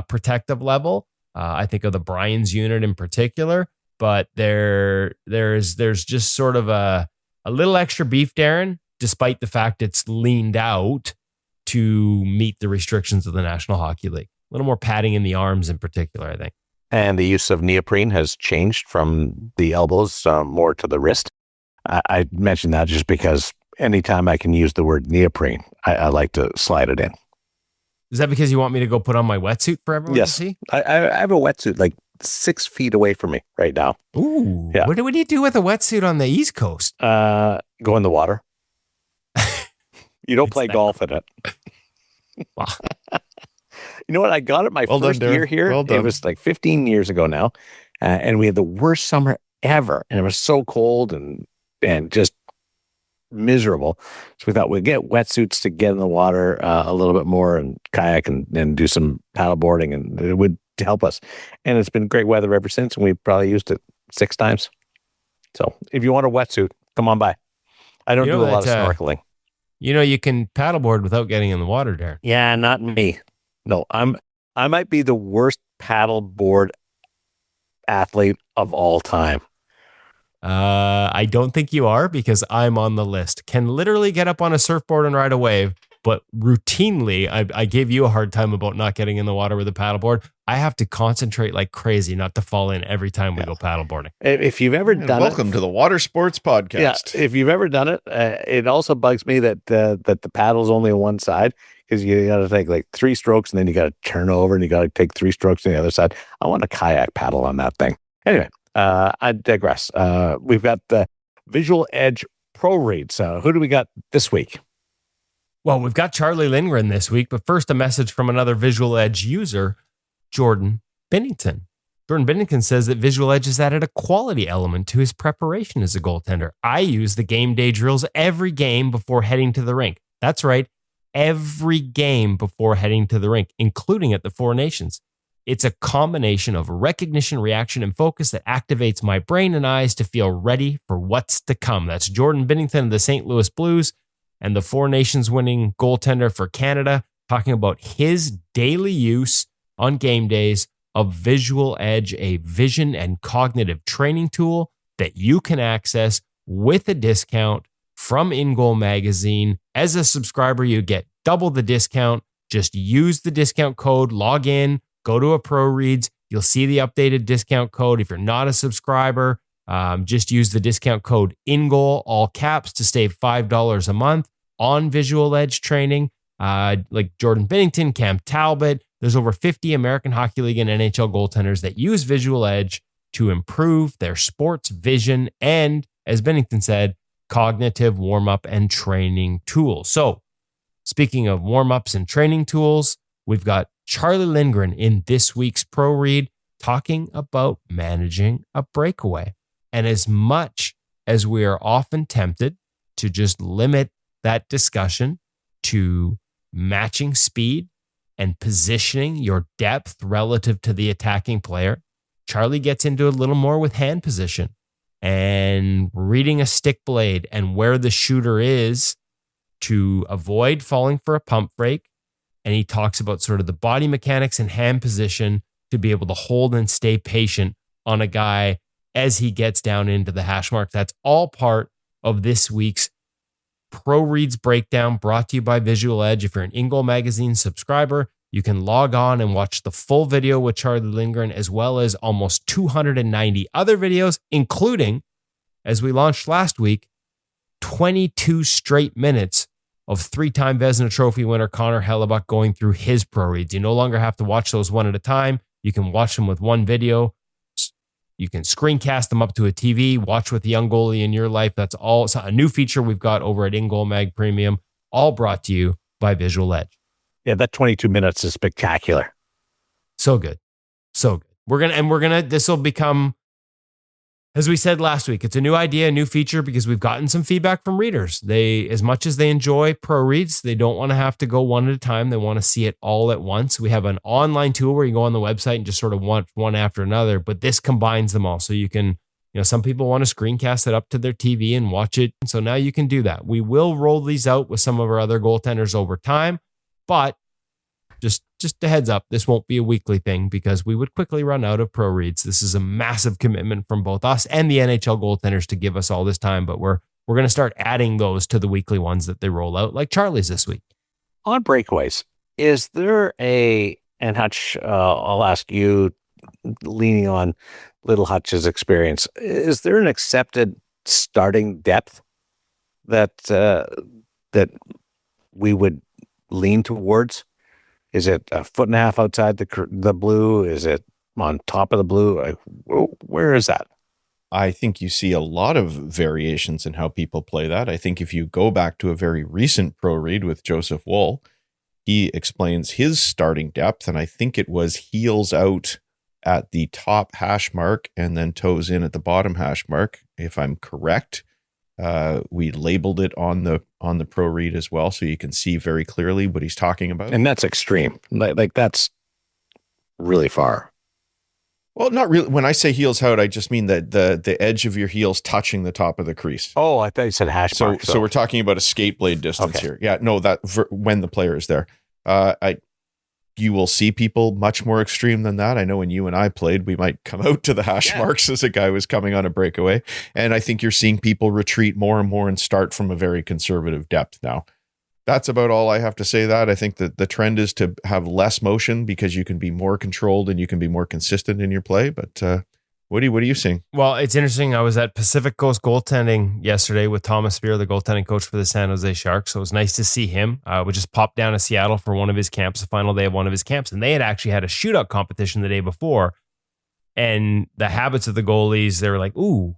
Speaker 2: protective level. I think of the Brian's unit in particular, but there's just sort of a little extra beef, Darren, despite the fact it's leaned out to meet the restrictions of the National Hockey League. A little more padding in the arms in particular, I think.
Speaker 1: And the use of neoprene has changed from the elbows more to the wrist. I mentioned that just because anytime I can use the word neoprene, I like to slide it in.
Speaker 2: Is that because you want me to go put on my wetsuit for everyone to see?
Speaker 1: I have a wetsuit like 6 feet away from me right now.
Speaker 2: Ooh.
Speaker 1: Yeah.
Speaker 2: What do you do with a wetsuit on the East Coast?
Speaker 1: Go in the water. You don't play golf in it.
Speaker 2: Wow.
Speaker 1: You know what? I got it my first year here.
Speaker 3: Well done.
Speaker 1: It was like 15 years ago now. And we had the worst summer ever. And it was so cold and just miserable. So we thought we'd get wetsuits to get in the water a little bit more and kayak and do some paddle boarding, and it would help us. And it's been great weather ever since, and we've probably used it 6 times. So if you want a wetsuit, come on by. I don't do a lot of snorkeling.
Speaker 2: You can paddleboard without getting in the water, Darren.
Speaker 1: Yeah, not me. No, I might be the worst paddleboard athlete of all time?
Speaker 2: I don't think you are, because I'm on the list. Can literally get up on a surfboard and ride a wave, but routinely, I gave you a hard time about not getting in the water with a paddleboard. I have to concentrate like crazy not to fall in every time we go paddleboarding.
Speaker 1: If you've ever done
Speaker 3: welcome to the Water Sports Podcast.
Speaker 1: Yeah, if you've ever done it, it also bugs me that the paddle's only on one side, because you got to take like 3 strokes and then you got to turn over and you got to take 3 strokes on the other side. I want a kayak paddle on that thing. Anyway, I digress. We've got the Visual Edge ProReads. Who do we got this week?
Speaker 2: Well, we've got Charlie Lindgren this week, but first a message from another Visual Edge user, Jordan Bennington. Jordan Bennington says that Visual Edge has added a quality element to his preparation as a goaltender. I use the game day drills every game before heading to the rink. That's right, every game before heading to the rink, including at the Four Nations. It's a combination of recognition, reaction, and focus that activates my brain and eyes to feel ready for what's to come. That's Jordan Bennington of the St. Louis Blues and the Four Nations winning goaltender for Canada, talking about his daily use on game days of Visual Edge, a vision and cognitive training tool that you can access with a discount from InGoal magazine. As a subscriber, you get double the discount. Just use the discount code, log in, go to a ProReads. You'll see the updated discount code. If you're not a subscriber, just use the discount code InGoal, all caps, to save $5 a month on Visual Edge training. Like Jordan Bennington, Cam Talbot. There's over 50 American Hockey League and NHL goaltenders that use Visual Edge to improve their sports vision and, as Bennington said, cognitive warm-up and training tools. So, speaking of warm-ups and training tools, we've got Charlie Lindgren in this week's Pro Read talking about managing a breakaway. And as much as we are often tempted to just limit that discussion to matching speed and positioning your depth relative to the attacking player, Charlie gets into a little more with hand position and reading a stick blade and where the shooter is to avoid falling for a pump fake. And he talks about sort of the body mechanics and hand position to be able to hold and stay patient on a guy as he gets down into the hash mark. That's all part of this week's Pro Reads breakdown, brought to you by Visual Edge. If you're an InGoal magazine subscriber, you can log on and watch the full video with Charlie Lindgren, as well as almost 290 other videos, including, as we launched last week, 22 straight minutes of 3-time Vezina Trophy winner Connor Hellebuck going through his Pro Reads. You no longer have to watch those one at a time. You can watch them with one video. You can screencast them up to a TV, watch with the young goalie in your life. That's all. It's a new feature we've got over at InGoal Mag Premium, all brought to you by Visual Edge.
Speaker 1: Yeah, that 22 minutes is spectacular.
Speaker 2: So good. So good. This will become, as we said last week, it's a new idea, a new feature, because we've gotten some feedback from readers. They, as much as they enjoy Pro Reads, they don't want to have to go one at a time. They want to see it all at once. We have an online tool where you go on the website and just sort of watch one after another, but this combines them all. So you can, some people want to screencast it up to their TV and watch it. So now you can do that. We will roll these out with some of our other goaltenders over time, but just a heads up, this won't be a weekly thing because we would quickly run out of Pro Reads. This is a massive commitment from both us and the NHL goaltenders to give us all this time, but we're going to start adding those to the weekly ones that they roll out, like Charlie's this week.
Speaker 1: On breakaways, is there and Hutch, I'll ask you, leaning on Little Hutch's experience, is there an accepted starting depth that we would lean towards? Is it a 1.5 feet outside the blue? Is it on top of the blue? Where is that?
Speaker 3: I think you see a lot of variations in how people play that. I think if you go back to a very recent Pro Read with Joseph Woll, he explains his starting depth, and I think it was heels out at the top hash mark and then toes in at the bottom hash mark, if I'm correct. We labeled it on the Pro Read as well, so you can see very clearly what he's talking about.
Speaker 1: And that's extreme. Like that's really far.
Speaker 3: Well, not really. When I say heels out, I just mean that the edge of your heels touching the top of the crease.
Speaker 1: Oh, I thought you said hash mark.
Speaker 3: So we're talking about a skate blade distance here. Yeah, no, when the player is there. you will see people much more extreme than that. I know when you and I played, we might come out to the hash marks as a guy was coming on a breakaway. And I think you're seeing people retreat more and more and start from a very conservative depth now. That's about all I have to say. That I think that the trend is to have less motion because you can be more controlled and you can be more consistent in your play. But what are you seeing?
Speaker 2: Well, it's interesting. I was at Pacific Coast Goaltending yesterday with Thomas Spear, the goaltending coach for the San Jose Sharks. So it was nice to see him. We just popped down to Seattle for one of his camps, the final day of one of his camps. And they had actually had a shootout competition the day before. And the habits of the goalies, they were like, ooh,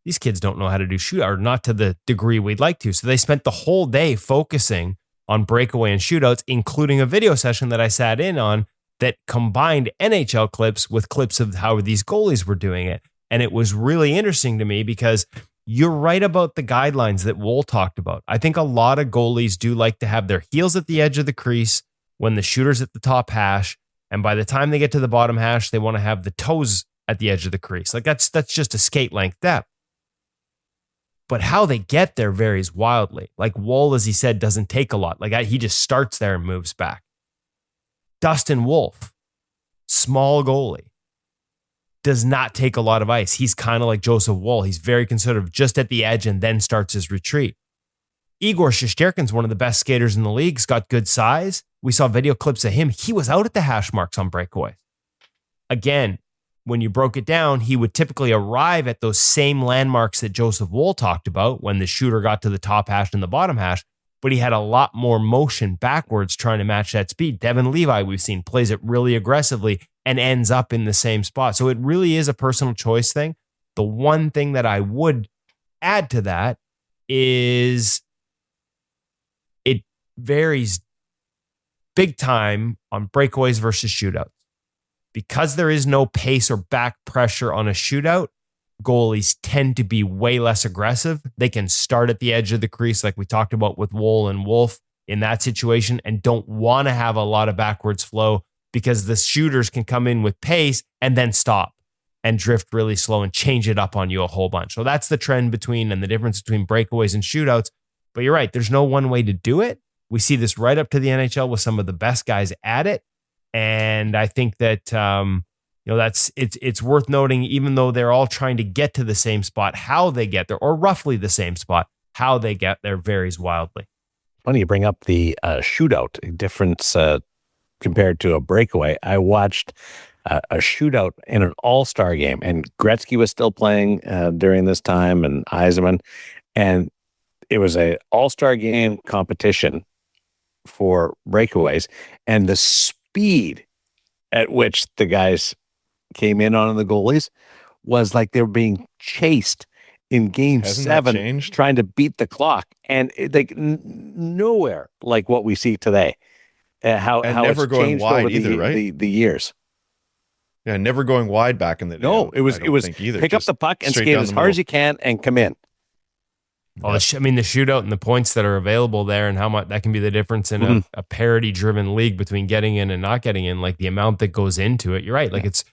Speaker 2: these kids don't know how to do shootout, or not to the degree we'd like to. So they spent the whole day focusing on breakaway and shootouts, including a video session that I sat in on that combined NHL clips with clips of how these goalies were doing it. And it was really interesting to me because you're right about the guidelines that Wool talked about. I think a lot of goalies do like to have their heels at the edge of the crease when the shooter's at the top hash. And by the time they get to the bottom hash, they want to have the toes at the edge of the crease. Like that's just a skate length depth. But how they get there varies wildly. Like Wool, as he said, doesn't take a lot. Like he just starts there and moves back. Dustin Wolf, small goalie, does not take a lot of ice. He's kind of like Joseph Woll. He's very conservative, just at the edge, and then starts his retreat. Igor Shesterkin's one of the best skaters in the league. He's got good size. We saw video clips of him. He was out at the hash marks on breakaways. Again, when you broke it down, he would typically arrive at those same landmarks that Joseph Woll talked about when the shooter got to the top hash and the bottom hash, but he had a lot more motion backwards trying to match that speed. Devin Levi, we've seen, plays it really aggressively and ends up in the same spot. So it really is a personal choice thing. The one thing that I would add to that is it varies big time on breakaways versus shootouts. Because there is no pace or back pressure on a shootout, goalies tend to be way less aggressive. They can start at the edge of the crease like we talked about with Woll and Wolf in that situation and don't want to have a lot of backwards flow because the shooters can come in with pace and then stop and drift really slow and change it up on you a whole bunch. So that's the trend between and the difference between breakaways and shootouts. But you're right, there's no one way to do it. We see this right up to the NHL with some of the best guys at it. And I think that it's worth noting, even though they're all trying to get to the same spot, how they get there, or roughly the same spot, how they get there varies wildly.
Speaker 1: Funny you bring up the shootout difference compared to a breakaway. I watched a shootout in an all-star game, and Gretzky was still playing during this time, and Yzerman, and it was a all-star game competition for breakaways, and the speed at which the guys came in on the goalies was like they were being chased in game
Speaker 3: Hasn't
Speaker 1: 7, trying to beat the clock, and nowhere like what we see today. How
Speaker 3: never
Speaker 1: it's
Speaker 3: going
Speaker 1: changed
Speaker 3: wide
Speaker 1: over
Speaker 3: either, right?
Speaker 1: the years.
Speaker 3: Yeah, never going wide back in the day.
Speaker 1: No, it was pick up the puck and skate as hard as you can and come in.
Speaker 2: Well, the shootout and the points that are available there and how much that can be the difference in a parity-driven league between getting in and not getting in, like the amount that goes into it. You're right. Like it's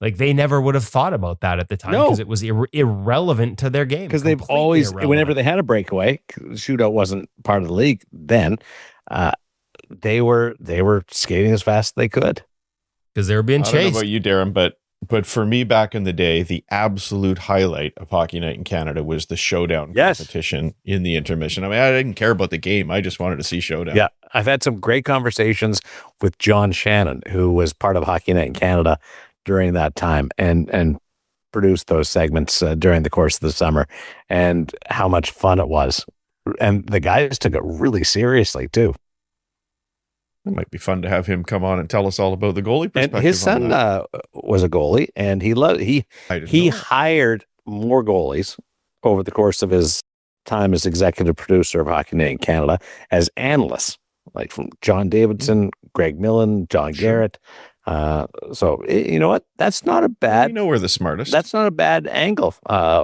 Speaker 2: like they never would have thought about that at the time because it was irrelevant to their game.
Speaker 1: Because they've always, whenever they had a breakaway, shootout wasn't part of the league then, they were skating as fast as they could.
Speaker 2: Because they were being chased.
Speaker 3: I don't know about you, Darren, but for me back in the day, the absolute highlight of Hockey Night in Canada was the showdown competition in the intermission. I mean, I didn't care about the game. I just wanted to see showdown.
Speaker 1: Yeah, I've had some great conversations with John Shannon, who was part of Hockey Night in Canada during that time and produced those segments during the course of the summer, and how much fun it was. And the guys took it really seriously, too.
Speaker 3: It might be fun to have him come on and tell us all about the goalie perspective.
Speaker 1: And his son was a goalie, and he hired more goalies over the course of his time as executive producer of Hockey Night in Canada as analysts, like from John Davidson, Greg Millen, John Garrett. So you know what? That's not a bad.
Speaker 3: We know we're the smartest.
Speaker 1: That's not a bad angle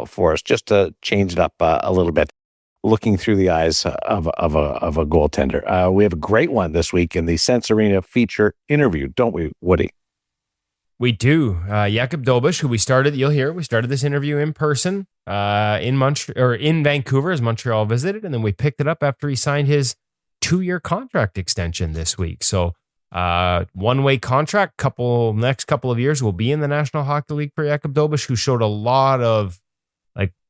Speaker 1: for us, just to change it up a little bit. Looking through the eyes of a goaltender. We have a great one this week in the Sense Arena feature interview, don't we, Woody?
Speaker 2: We do. Jakub Dobeš, who we started this interview in person in Vancouver as Montreal visited, and then we picked it up after he signed his 2-year contract extension this week. So One-way contract, next couple of years will be in the National Hockey League for Jakub Dobeš, who showed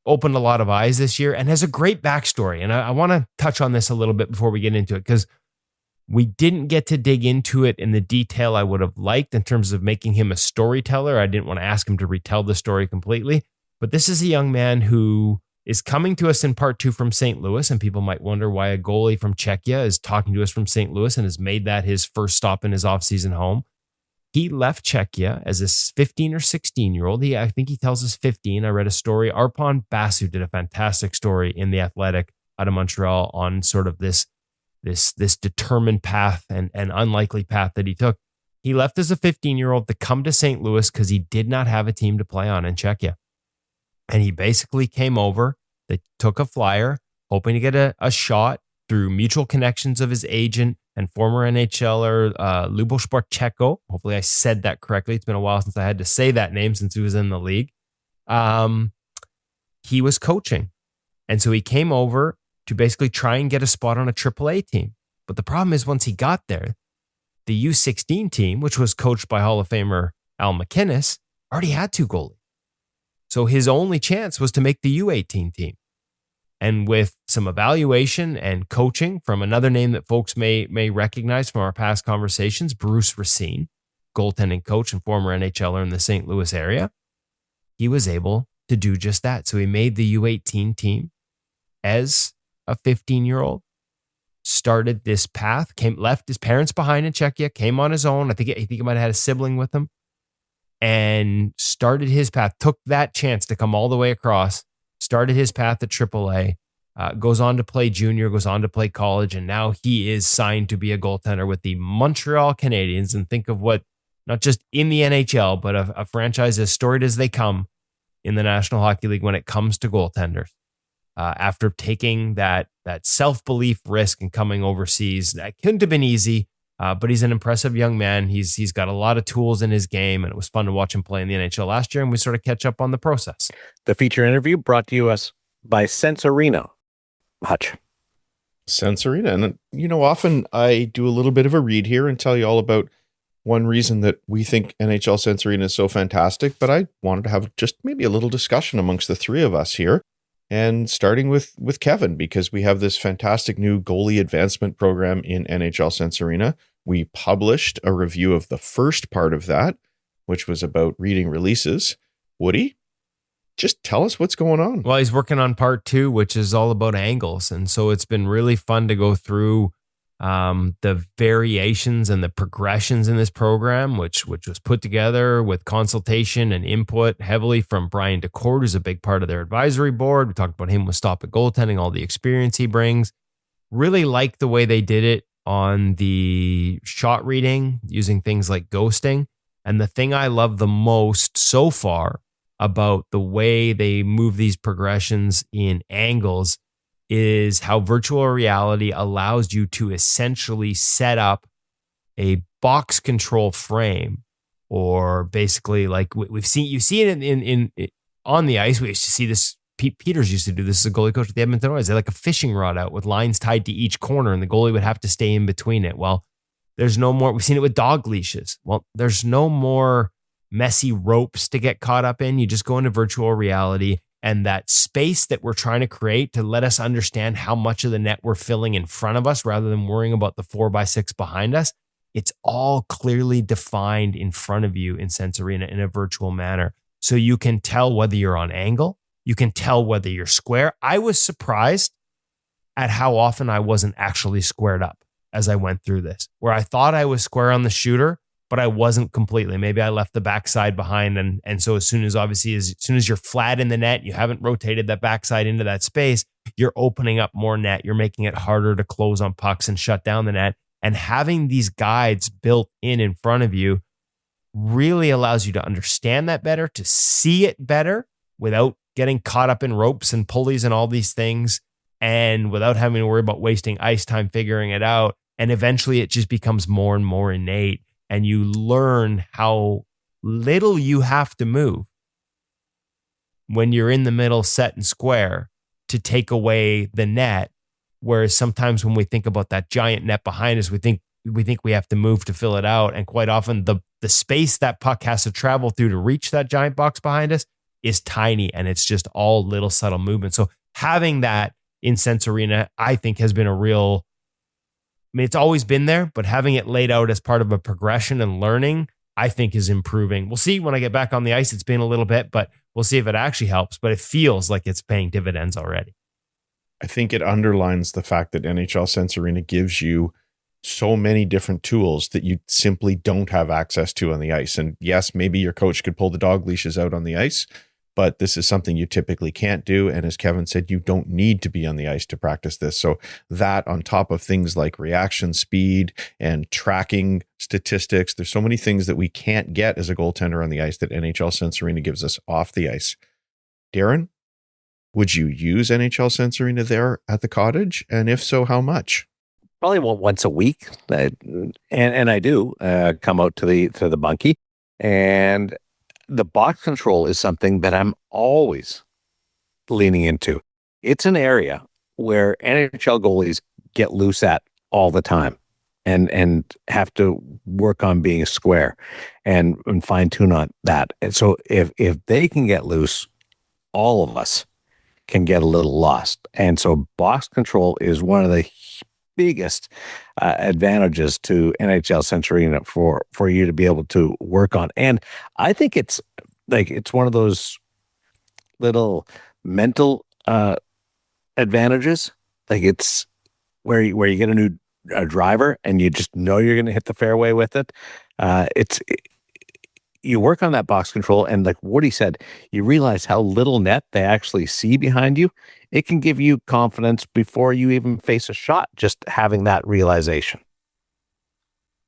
Speaker 2: opened a lot of eyes this year and has a great backstory. And I want to touch on this a little bit before we get into it, because we didn't get to dig into it in the detail I would have liked in terms of making him a storyteller. I didn't want to ask him to retell the story completely, but this is a young man who is coming to us in part 2 from St. Louis. And people might wonder why a goalie from Czechia is talking to us from St. Louis and has made that his first stop in his offseason home. He left Czechia as a 15 or 16-year-old. I think he tells us 15. I read a story. Arpon Basu did a fantastic story in The Athletic out of Montreal on sort of this determined path and unlikely path that he took. He left as a 15-year-old to come to St. Louis because he did not have a team to play on in Czechia. And he basically came over, they took a flyer, hoping to get a shot through mutual connections of his agent and former NHLer Luboš Barčeko. Hopefully I said that correctly. It's been a while since I had to say that name since he was in the league. He was coaching. And so he came over to basically try and get a spot on a AAA team. But the problem is once he got there, the U16 team, which was coached by Hall of Famer Al McInnes, already had 2 goalies. So his only chance was to make the U18 team. And with some evaluation and coaching from another name that folks may recognize from our past conversations, Bruce Racine, goaltending coach and former NHLer in the St. Louis area, he was able to do just that. So he made the U18 team as a 15-year-old, started this path, left his parents behind in Czechia, came on his own. I think he might have had a sibling with him, and started his path, took that chance to come all the way across, started his path at AAA, goes on to play junior, goes on to play college, and now he is signed to be a goaltender with the Montreal Canadiens. And think of what, not just in the NHL, but a franchise as storied as they come in the National Hockey League when it comes to goaltenders. After taking that self-belief risk and coming overseas, that couldn't have been easy, but he's an impressive young man. He's got a lot of tools in his game, and it was fun to watch him play in the NHL last year, and we sort of catch up on the process.
Speaker 1: The feature interview brought to us by Sense Arena. Hutch.
Speaker 3: Sense Arena. And, often I do a little bit of a read here and tell you all about one reason that we think NHL Sense Arena is so fantastic, but I wanted to have just maybe a little discussion amongst the 3 of us here. And starting with Kevin, because we have this fantastic new goalie advancement program in NHL Sense Arena. We published a review of the first part of that, which was about reading releases. Woody, just tell us what's going on.
Speaker 2: Well, he's working on part 2, which is all about angles. And so it's been really fun to go through the variations and the progressions in this program, which was put together with consultation and input heavily from Brian DeCord, who's a big part of their advisory board. We talked about him with Stop at Goaltending, all the experience he brings. Really like the way they did it on the shot reading, using things like ghosting. And the thing I love the most so far about the way they move these progressions in angles is how virtual reality allows you to essentially set up a box control frame, or basically like we've seen, you see it in on the ice. We used to see this. Pete Peters used to do this as a goalie coach with the Edmonton Oilers. They had like a fishing rod out with lines tied to each corner, and the goalie would have to stay in between it. Well, there's no more. We've seen it with dog leashes. Well, there's no more messy ropes to get caught up in. You just go into virtual reality. And that space that we're trying to create to let us understand how much of the net we're filling in front of us rather than worrying about the 4x6 behind us, it's all clearly defined in front of you in Sense Arena in a virtual manner. So you can tell whether you're on angle, you can tell whether you're square. I was surprised at how often I wasn't actually squared up as I went through this, where I thought I was square on the shooter, but I wasn't completely. Maybe I left the backside behind. And so as soon as you're flat in the net, you haven't rotated that backside into that space, you're opening up more net. You're making it harder to close on pucks and shut down the net. And having these guides built in front of you really allows you to understand that better, to see it better without getting caught up in ropes and pulleys and all these things, and without having to worry about wasting ice time figuring it out. And eventually it just becomes more and more innate. And you learn how little you have to move when you're in the middle set and square to take away the net. Whereas sometimes when we think about that giant net behind us, we think we think we have to move to fill it out. And quite often the space that puck has to travel through to reach that giant box behind us is tiny, and it's just all little subtle movement. So having that in Sense Arena, I think, has been a real, I mean, it's always been there, but having it laid out as part of a progression and learning, I think, is improving. We'll see when I get back on the ice. It's been a little bit, but we'll see if it actually helps. But it feels like it's paying dividends already.
Speaker 3: I think it underlines the fact that NHL Sense Arena gives you so many different tools that you simply don't have access to on the ice. And yes, maybe your coach could pull the dog leashes out on the ice, but this is something you typically can't do. And as Kevin said, you don't need to be on the ice to practice this. So that, on top of things like reaction speed and tracking statistics, there's so many things that we can't get as a goaltender on the ice that NHL Sense Arena gives us off the ice. Darren, would you use NHL Sense Arena there at the cottage? And if so, how much?
Speaker 1: Probably once a week, and I do come out to the bunkie, and the box control is something that I'm always leaning into. It's an area where NHL goalies get loose at all the time, and have to work on being square and fine tune on that. And so if they can get loose, all of us can get a little lost. And so box control is one of the biggest advantages to NHL Sense Arena for you to be able to work on. And I think it's one of those little mental advantages. Like, it's where you get a driver and you just know you're going to hit the fairway with it. You work on that box control, and like Woody said, you realize how little net they actually see behind you. It can give you confidence before you even face a shot, just having that realization.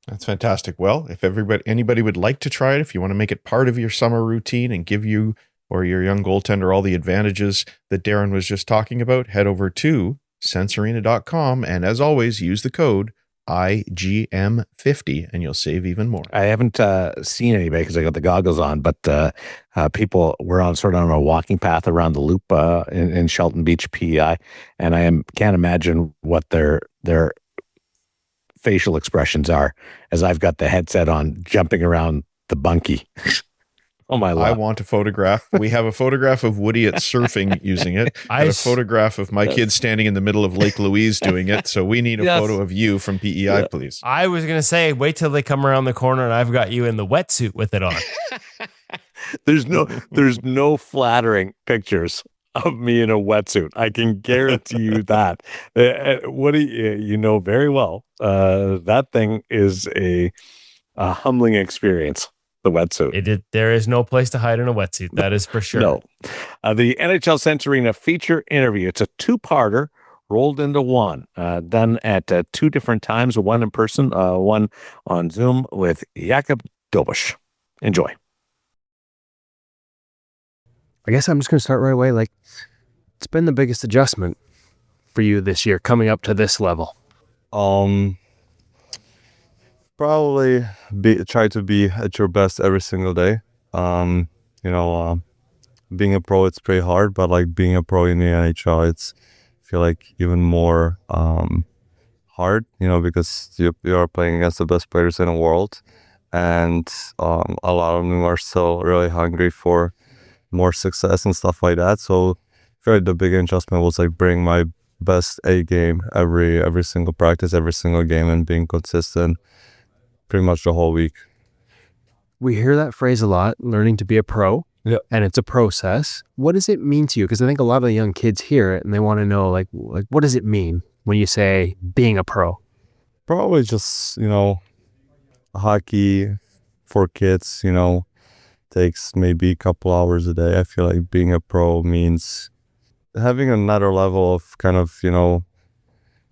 Speaker 3: That's fantastic. Well, if anybody would like to try it, if you want to make it part of your summer routine and give you or your young goaltender all the advantages that Darren was just talking about, head over to sensearena.com, and as always, use the code IGM50 and you'll save even more.
Speaker 1: I haven't seen anybody because I got the goggles on, but people were on a walking path around the loop in Shelton Beach, PEI, and can't imagine what their facial expressions are as I've got the headset on, jumping around the bunkie. Oh my Lord.
Speaker 3: I want a photograph. We have a photograph of Woody at surfing using it. And a photograph of my kids standing in the middle of Lake Louise doing it. So we need a photo of you from PEI, please.
Speaker 2: I was going to say, wait till they come around the corner and I've got you in the wetsuit with it on.
Speaker 1: There's no flattering pictures of me in a wetsuit. I can guarantee you that. Woody, you know very well, that thing is a humbling experience. The wetsuit.
Speaker 2: There is no place to hide in a wetsuit. That is for sure.
Speaker 1: No. The NHL Sense Arena feature interview. It's a two-parter rolled into one, done at two different times, one in person, one on Zoom with Jakub Dobeš. Enjoy.
Speaker 4: I guess I'm just going to start right away. Like, it's been the biggest adjustment for you this year, coming up to this level.
Speaker 6: Probably try to be at your best every single day. Being a pro, it's pretty hard, but like being a pro in the NHL, I feel like even more hard, because you are playing against the best players in the world, and a lot of them are still really hungry for more success and stuff like that. So I feel like the big adjustment was like bring my best A game every single practice, every single game, and being consistent pretty much the whole week.
Speaker 4: We hear that phrase a lot, learning to be a pro.
Speaker 6: Yeah.
Speaker 4: And it's a process. What does it mean to you? Because I think a lot of the young kids hear it and they want to know, like what does it mean when you say being a pro?
Speaker 6: Probably just, hockey for kids, takes maybe a couple hours a day. I feel like being a pro means having another level of kind of,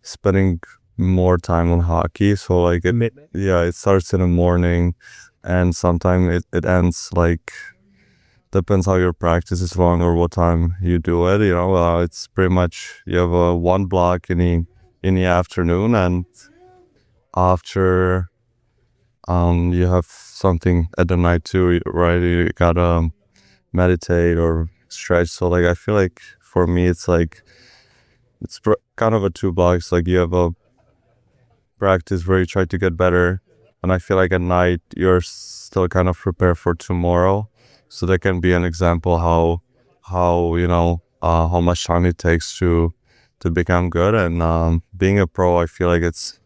Speaker 6: spending more time on hockey. So like it starts in the morning and sometimes it ends, like, depends how your practice is long or what time you do it. It's pretty much you have a one block in the afternoon, and after you have something at the night too, right? You gotta meditate or stretch. So like I feel like for me it's like it's kind of a two blocks. Like you have practice where you try to get better. And I feel like at night you're still kind of prepared for tomorrow. So that can be an example how how much time it takes to become good. And being a pro, I feel like it's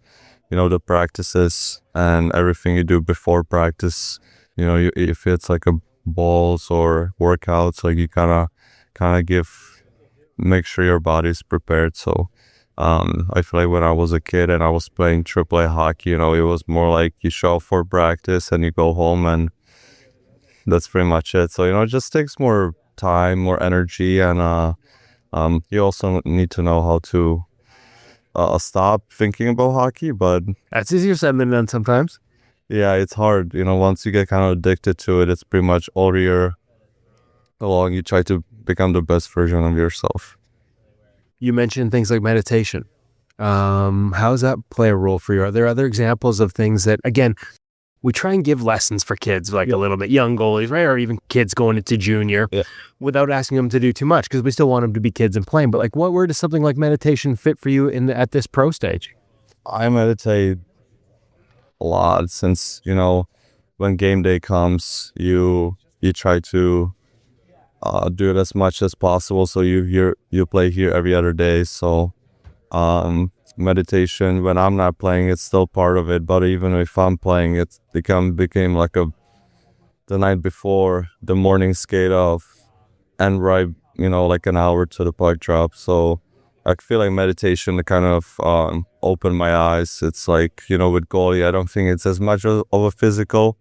Speaker 6: the practices and everything you do before practice. If it's like a balls or workouts, like you kind of make sure your body's prepared. So I feel like when I was a kid and I was playing AAA hockey, it was more like you show up for practice and you go home, and that's pretty much it. So it just takes more time, more energy, and you also need to know how to stop thinking about hockey. But
Speaker 4: That's easier said than done sometimes.
Speaker 6: yeah, it's hard. Once you get kind of addicted to it, it's pretty much all year long you try to become the best version of yourself.
Speaker 4: You mentioned things like meditation. How does that play a role for you? Are there other examples of things that, again, we try and give lessons for kids, like a little bit young goalies, right? Or even kids going into junior without asking them to do too much, because we still want them to be kids and playing. But like, where does something like meditation fit for you at this pro stage?
Speaker 6: I meditate a lot since, when game day comes, you try to do it as much as possible. So you play here every other day. So meditation, when I'm not playing, it's still part of it. But even if I'm playing, it became like the night before, the morning skate off, and right, like an hour to the puck drop. So I feel like meditation to kind of open my eyes. It's like, with goalie, I don't think it's as much of a physical.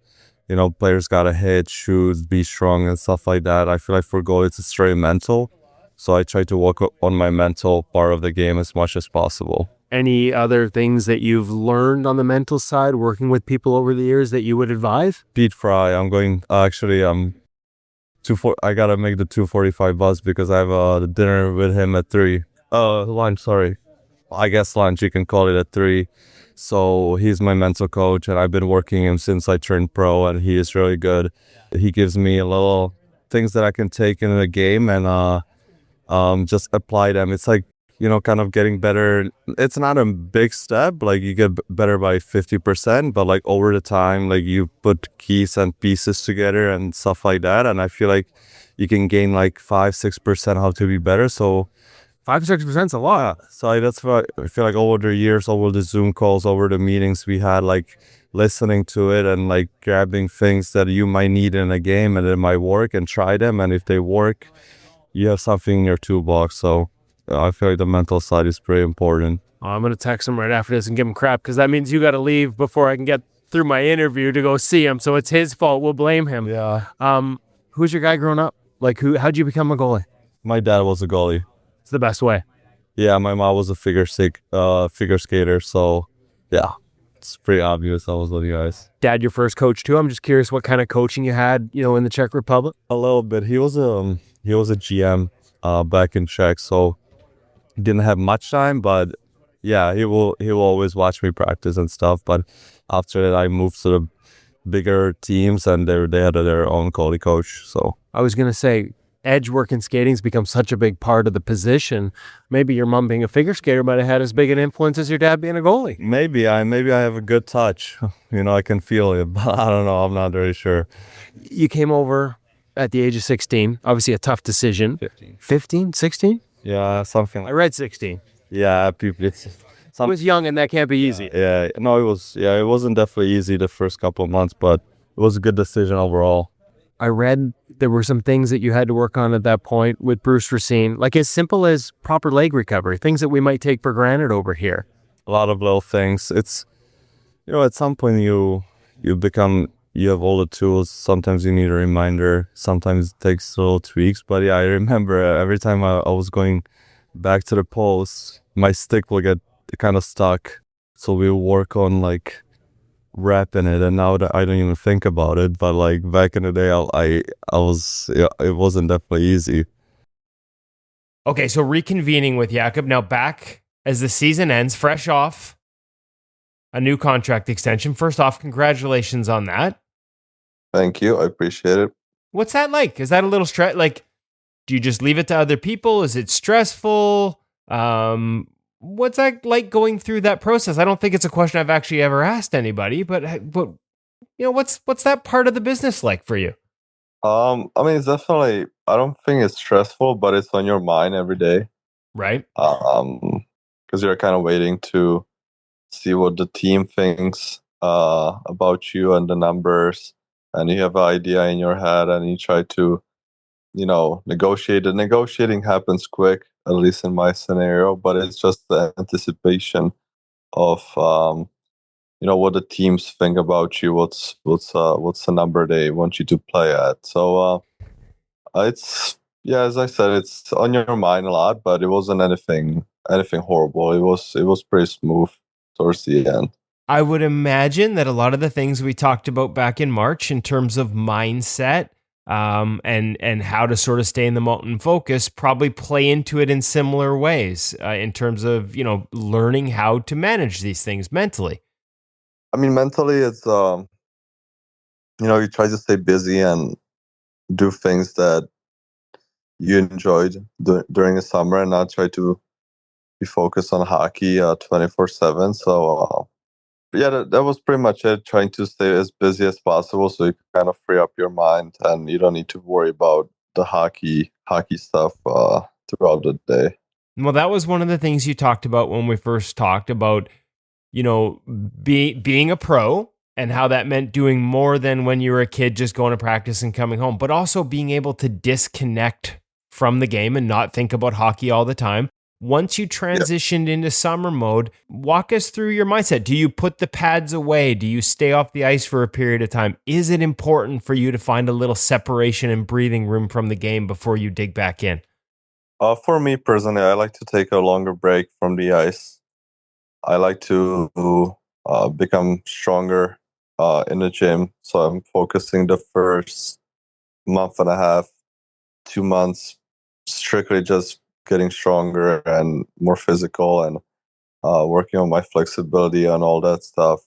Speaker 6: Players gotta hit, shoot, be strong and stuff like that. I feel like for goalie, it's very mental. So I try to work on my mental part of the game as much as possible.
Speaker 4: Any other things that you've learned on the mental side, working with people over the years, that you would advise?
Speaker 6: Pete Fry, I gotta make the 2:45 bus because I have a dinner with him at 3. Lunch, sorry. I guess lunch, you can call it at 3. So he's my mental coach, and I've been working him since I turned pro, and he is really good. He gives me a little things that I can take in the game and just apply them. It's like, kind of getting better. It's not a big step, like you get better by 50%, but like over the time, like you put keys and pieces together and stuff like that. And I feel like you can gain like 5-6% how to be better. So
Speaker 4: 5-6% is a lot.
Speaker 6: So that's why I feel like over the years, over the Zoom calls, over the meetings we had, like listening to it and like grabbing things that you might need in a game and it might work, and try them. And if they work, you have something in your toolbox. So I feel like the mental side is pretty important.
Speaker 4: I'm going to text him right after this and give him crap, because that means you got to leave before I can get through my interview to go see him. So it's his fault. We'll blame him.
Speaker 6: Yeah.
Speaker 4: Who's your guy growing up? Like, how'd you become a goalie?
Speaker 6: My dad was a goalie.
Speaker 4: It's the best way.
Speaker 6: Yeah, my mom was a figure skater. So yeah, it's pretty obvious I was one of you guys.
Speaker 4: Dad, your first coach too? I'm just curious what kind of coaching you had, in the Czech Republic.
Speaker 6: A little bit. He was a GM back in Czech, so he didn't have much time, but yeah, he will always watch me practice and stuff. But after that, I moved to the bigger teams, and they had their own goalie coach. So
Speaker 4: I was gonna say, edge work and skating's become such a big part of the position. Maybe your mom being a figure skater might have had as big an influence as your dad being a goalie.
Speaker 6: Maybe I have a good touch. I can feel it, but I don't know. I'm not very sure.
Speaker 4: You came over at the age of 16. Obviously a tough decision. 15, 16?
Speaker 6: Yeah, something
Speaker 4: I
Speaker 6: like
Speaker 4: read 16.
Speaker 6: Yeah, people.
Speaker 4: I was young, and that can't be easy.
Speaker 6: Yeah, no, it was. Yeah, it wasn't definitely easy the first couple of months, but it was a good decision overall.
Speaker 4: I read there were some things that you had to work on at that point with Bruce Racine, like as simple as proper leg recovery, things that we might take for granted over here.
Speaker 6: A lot of little things. It's, at some point you have all the tools. Sometimes you need a reminder. Sometimes it takes little tweaks. But yeah, I remember every time I was going back to the post, my stick will get kind of stuck. So we work on like wrapping it, and now that I don't even think about it, but like back in the day, it wasn't definitely easy.
Speaker 2: Okay, so reconvening with Jakub now, back as the season ends, fresh off a new contract extension. First off, congratulations on that.
Speaker 7: Thank you, I appreciate it.
Speaker 2: What's that like? Is that a little stress? Like, do you just leave it to other people? Is it stressful? What's that like going through that process? I don't think it's a question I've actually ever asked anybody, but what's that part of the business like for you?
Speaker 7: I mean, it's definitely. I don't think it's stressful, but it's on your mind every day.
Speaker 2: Right?
Speaker 7: Because you're kind of waiting to see what the team thinks about you and the numbers, and you have an idea in your head, and you try to, negotiate. The negotiating happens quick, at least in my scenario, but it's just the anticipation of what the teams think about you. What's the number they want you to play at? So it's yeah, as I said, it's on your mind a lot, but it wasn't anything horrible. It was pretty smooth towards the end.
Speaker 2: I would imagine that a lot of the things we talked about back in March in terms of mindset and how to sort of stay in the mountain focus probably play into it in similar ways in terms of, learning how to manage these things mentally.
Speaker 7: I mean, mentally, it's you try to stay busy and do things that you enjoyed during the summer, and not try to be focused on hockey 24/7. So yeah, that was pretty much it. Trying to stay as busy as possible, so you can kind of free up your mind, and you don't need to worry about the hockey stuff throughout the day.
Speaker 2: Well, that was one of the things you talked about when we first talked about, being a pro and how that meant doing more than when you were a kid, just going to practice and coming home, but also being able to disconnect from the game and not think about hockey all the time. Once you transitioned into summer mode, walk us through your mindset. Do you put the pads away? Do you stay off the ice for a period of time? Is it important for you to find a little separation and breathing room from the game before you dig back in?
Speaker 7: For me personally, I like to take a longer break from the ice. I like to become stronger in the gym. So I'm focusing the first month and a half, 2 months, strictly just getting stronger and more physical, and working on my flexibility and all that stuff.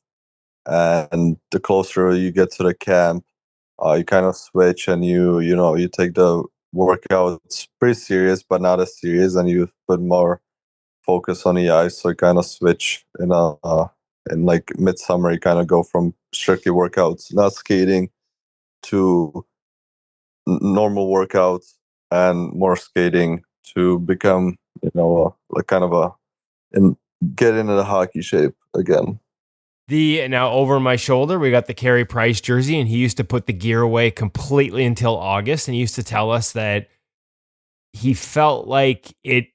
Speaker 7: And the closer you get to the camp, you kind of switch, and you take the workouts pretty serious, but not as serious, and you put more focus on the ice. So you kind of switch in like midsummer. You kind of go from strictly workouts, not skating, to normal workouts and more skating, to become like kind of and get into the hockey shape again.
Speaker 2: Now over my shoulder, we got the Carey Price jersey, and he used to put the gear away completely until August, and he used to tell us that he felt like it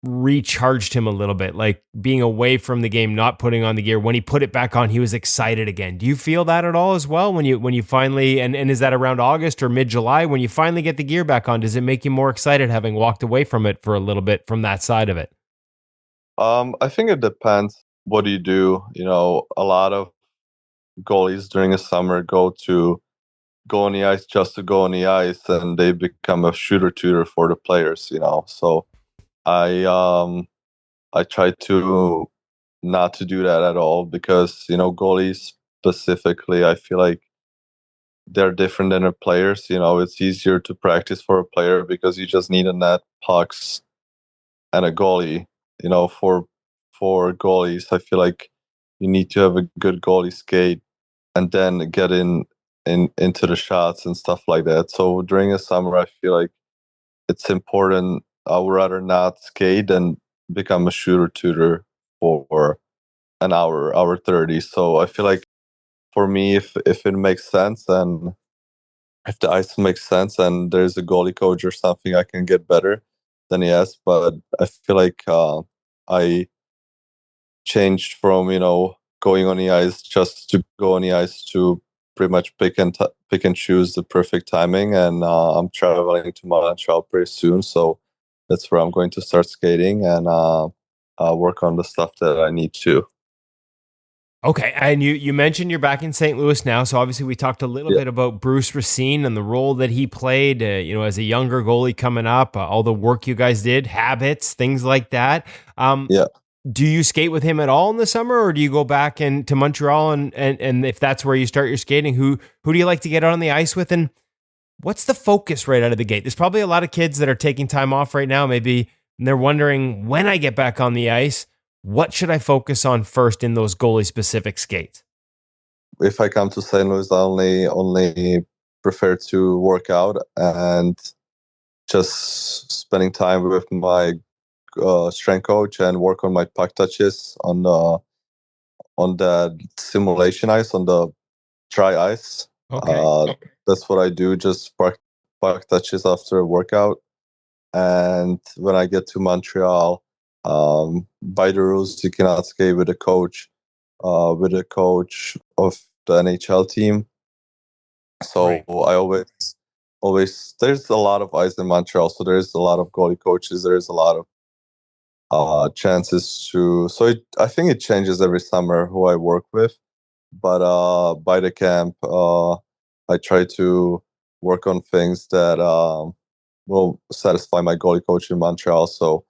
Speaker 2: recharged him a little bit, like being away from the game, not putting on the gear. When he put it back on, he was excited again. Do you feel that at all as well when you finally, and is that around August or mid-July when you finally get the gear back on? Does it make you more excited having walked away from it for a little bit from that side of it?
Speaker 7: I think it depends. What do you do? A lot of goalies during the summer go on the ice just to go on the ice, and they become a shooter tutor for the players. So I try to not to do that at all, because goalies specifically, I feel like they're different than the players. It's easier to practice for a player because you just need a net, pucks, and a goalie. For goalies, I feel like you need to have a good goalie skate, and then get into the shots and stuff like that. So during the summer, I feel like it's important. I would rather not skate than become a shooter tutor for an hour 30. So I feel like, for me, if it makes sense, and if the ice makes sense, and there's a goalie coach or something, I can get better, then yes. But I feel like I changed from going on the ice just to go on the ice, to pretty much pick and choose the perfect timing. And I'm traveling to Montreal pretty soon, so that's where I'm going to start skating, and work on the stuff that I need to.
Speaker 2: Okay, and you mentioned you're back in St. Louis now, so obviously we talked a little
Speaker 7: Yeah.
Speaker 2: bit about Bruce Racine and the role that he played, as a younger goalie coming up, all the work you guys did, habits, things like that.
Speaker 7: Yeah.
Speaker 2: Do you skate with him at all in the summer, or do you go back to Montreal, and if that's where you start your skating, who do you like to get out on the ice with, and what's the focus right out of the gate? There's probably a lot of kids that are taking time off right now, maybe, and they're wondering, when I get back on the ice, what should I focus on first in those goalie specific skates?
Speaker 7: If I come to St. Louis, I only prefer to work out and just spending time with my strength coach and work on my puck touches on the simulation ice, on the dry ice.
Speaker 2: Okay.
Speaker 7: That's what I do. Just puck touches after a workout. And when I get to Montreal, by the rules, you cannot skate with a coach of the NHL team. So
Speaker 2: Right.
Speaker 7: I always there's a lot of ice in Montreal, so there's a lot of goalie coaches. There's a lot of chances to. I think it changes every summer who I work with, but by the camp, I try to work on things that will satisfy my goalie coach in Montreal. So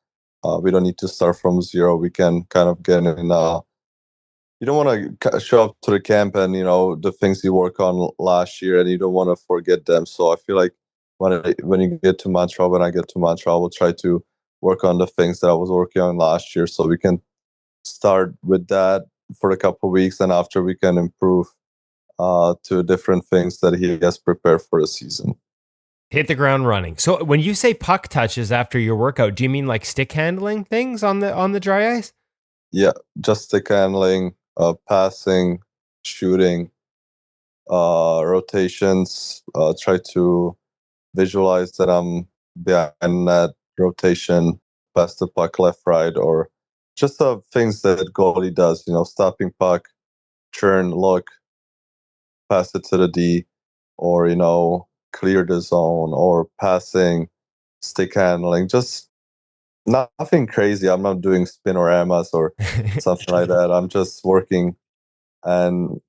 Speaker 7: we don't need to start from zero. We can kind of get in. You don't want to show up to the camp and the things you work on last year, and you don't want to forget them. So I feel like when you get to Montreal, when I get to Montreal, we'll try to work on the things that I was working on last year, so we can start with that for a couple of weeks, and after we can improve to different things that he has prepared for the season.
Speaker 2: Hit the ground running. So when you say puck touches after your workout, do you mean like stick handling things on the dry ice?
Speaker 7: Yeah, just stick handling, passing, shooting, rotations. Try to visualize that I'm behind that rotation, pass the puck left, right, or just the things that goalie does. Stopping puck, turn, look, pass it to the D, or clear the zone, or passing, stick handling. Just nothing crazy. I'm not doing spinoramas or something like that. I'm just working and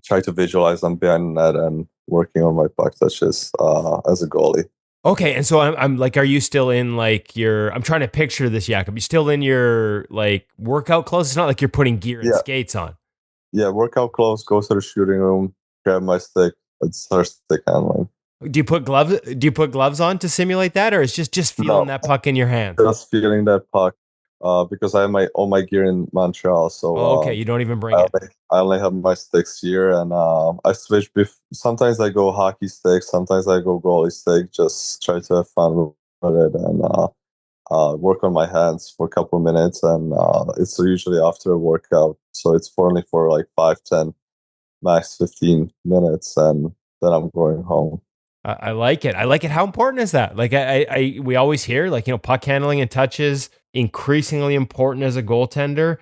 Speaker 7: try to visualize I'm behind that and working on my puck touches as a goalie.
Speaker 2: Okay, and so I'm like, are you still in like your? I'm trying to picture this, Jakub. You still in your like workout clothes? It's not like you're putting gear and
Speaker 7: Yeah,
Speaker 2: skates on.
Speaker 7: yeah. Workout clothes. Go to the shooting room, grab my stick, and start stick handling.
Speaker 2: Do you put gloves? Do you put gloves on to simulate that, or it's just feeling
Speaker 7: No,
Speaker 2: that puck in your hands?
Speaker 7: just feeling that puck. Because I have all my gear in Montreal, so
Speaker 2: Oh, okay. You don't even bring it.
Speaker 7: I only have my sticks here, and I switch. Sometimes I go hockey stick, sometimes I go goalie stick. Just try to have fun with it and work on my hands for a couple of minutes, and it's usually after a workout, so it's only for like 5, 10, max 15 minutes, and then I'm going home.
Speaker 2: I like it. I like it. How important is that? Like we always hear like, puck handling and touches increasingly important as a goaltender.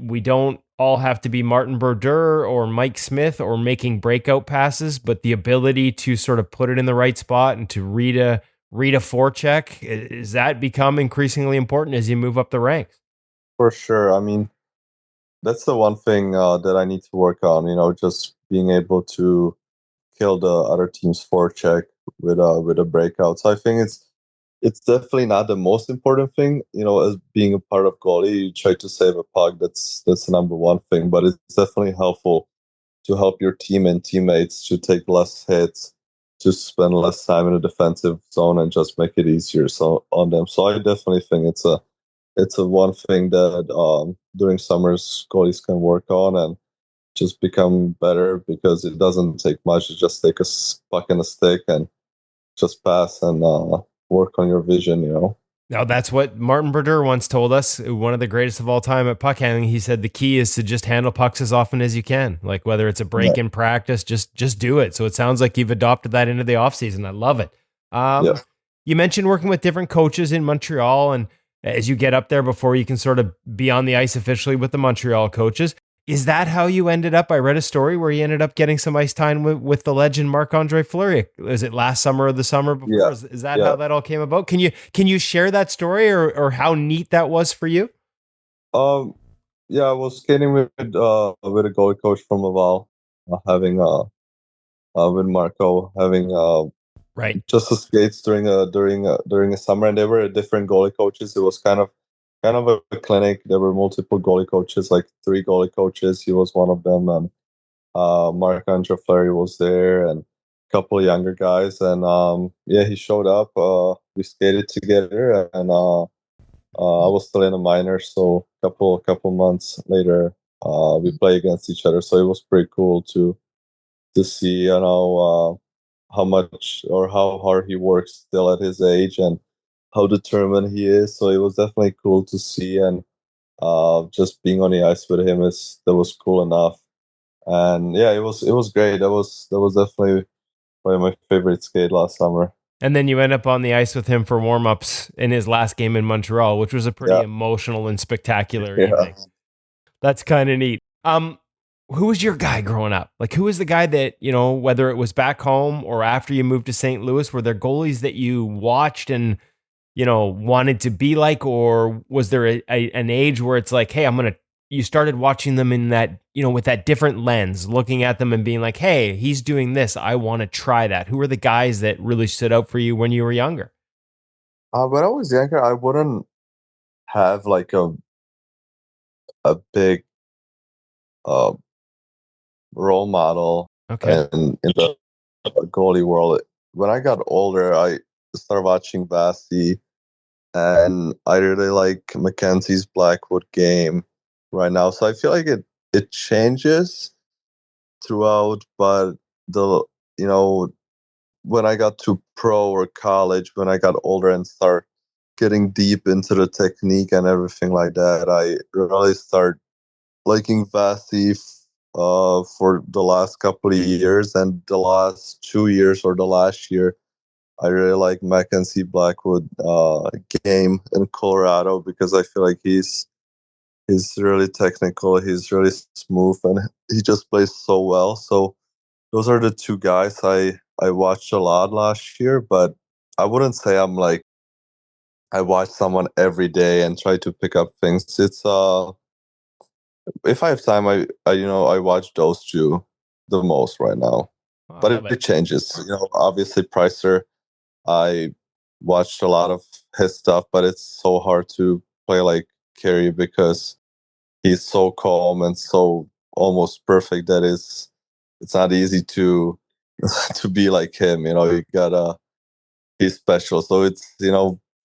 Speaker 2: We don't all have to be Martin Brodeur or Mike Smith or making breakout passes, but the ability to sort of put it in the right spot and to read a forecheck, is that become increasingly important as you move up the ranks?
Speaker 7: For sure. I mean, that's the one thing that I need to work on. Just being able to kill the other team's forecheck with a breakout. So I think it's definitely not the most important thing. As being a part of goalie, you try to save a puck. That's the number one thing. But it's definitely helpful to help your team and teammates to take less hits, to spend less time in a defensive zone, and just make it easier on them. So I definitely think it's a one thing that during summers goalies can work on and just become better, because it doesn't take much to just take a puck and a stick and just pass and work on your vision.
Speaker 2: Now, that's what Martin Brodeur once told us, one of the greatest of all time at puck handling. He said the key is to just handle pucks as often as you can. Like whether it's a break
Speaker 7: Yeah.
Speaker 2: in practice, just do it. So it sounds like you've adopted that into the offseason. I love it.
Speaker 7: Yeah.
Speaker 2: You mentioned working with different coaches in Montreal, and as you get up there before you can sort of be on the ice officially with the Montreal coaches. Is that how you ended up? I read a story where you ended up getting some ice time with the legend Marc-Andre Fleury. Was it last summer or the summer before?
Speaker 7: Yeah.
Speaker 2: Is that
Speaker 7: Yeah.
Speaker 2: how that all came about? Can you share that story or how neat that was for you?
Speaker 7: Yeah, I was skating with a goalie coach from Laval, having with Marco, having
Speaker 2: Right.
Speaker 7: just the skates during a summer, and they were different goalie coaches. It was kind of a clinic. There were multiple goalie coaches, like 3 goalie coaches. He was one of them, and Marc Andre Fleury was there, and a couple of younger guys. And yeah, he showed up. We skated together, and I was still in a minor, so couple months later, we play against each other. So it was pretty cool to see, how much or how hard he works still at his age and how determined he is. So it was definitely cool to see, and just being on the ice with him that was cool enough. And yeah, it was great. That was definitely probably my favorite skate last summer.
Speaker 2: And then you end up on the ice with him for warm-ups in his last game in Montreal, which was a pretty
Speaker 7: Yeah,
Speaker 2: emotional and spectacular
Speaker 7: yeah.
Speaker 2: evening. That's kind of neat. Who was your guy growing up? Like, who was the guy that, whether it was back home or after you moved to St. Louis, were there goalies that you watched and, wanted to be like, or was there an age where it's like, hey, you started watching them in that, with that different lens, looking at them and being like, hey, he's doing this. I want to try that. Who are the guys that really stood out for you when you were younger?
Speaker 7: When I was younger, I wouldn't have like a big uh, role model
Speaker 2: Okay.
Speaker 7: in the goalie world. When I got older, I started watching Vasi, and I really like Mackenzie's Blackwood game right now. So I feel like it changes throughout, but the you know when I got to pro or college, when I got older and start getting deep into the technique and everything like that, I really start liking Vasi for the last couple of years, and the last 2 years or the last year, I really like Mackenzie Blackwood game in Colorado because I feel like he's really technical, he's really smooth, and he just plays so well. So those are the two guys I watched a lot last year, but I wouldn't say I'm like I watch someone every day and try to pick up things. It's if I have time, I watch those two the most right now.
Speaker 2: Oh, I
Speaker 7: But
Speaker 2: love
Speaker 7: it
Speaker 2: it.
Speaker 7: changes. Obviously Pricer, I watched a lot of his stuff, but it's so hard to play like Carey because he's so calm and so almost perfect that it's not easy to to be like him. You gotta he's special. So it's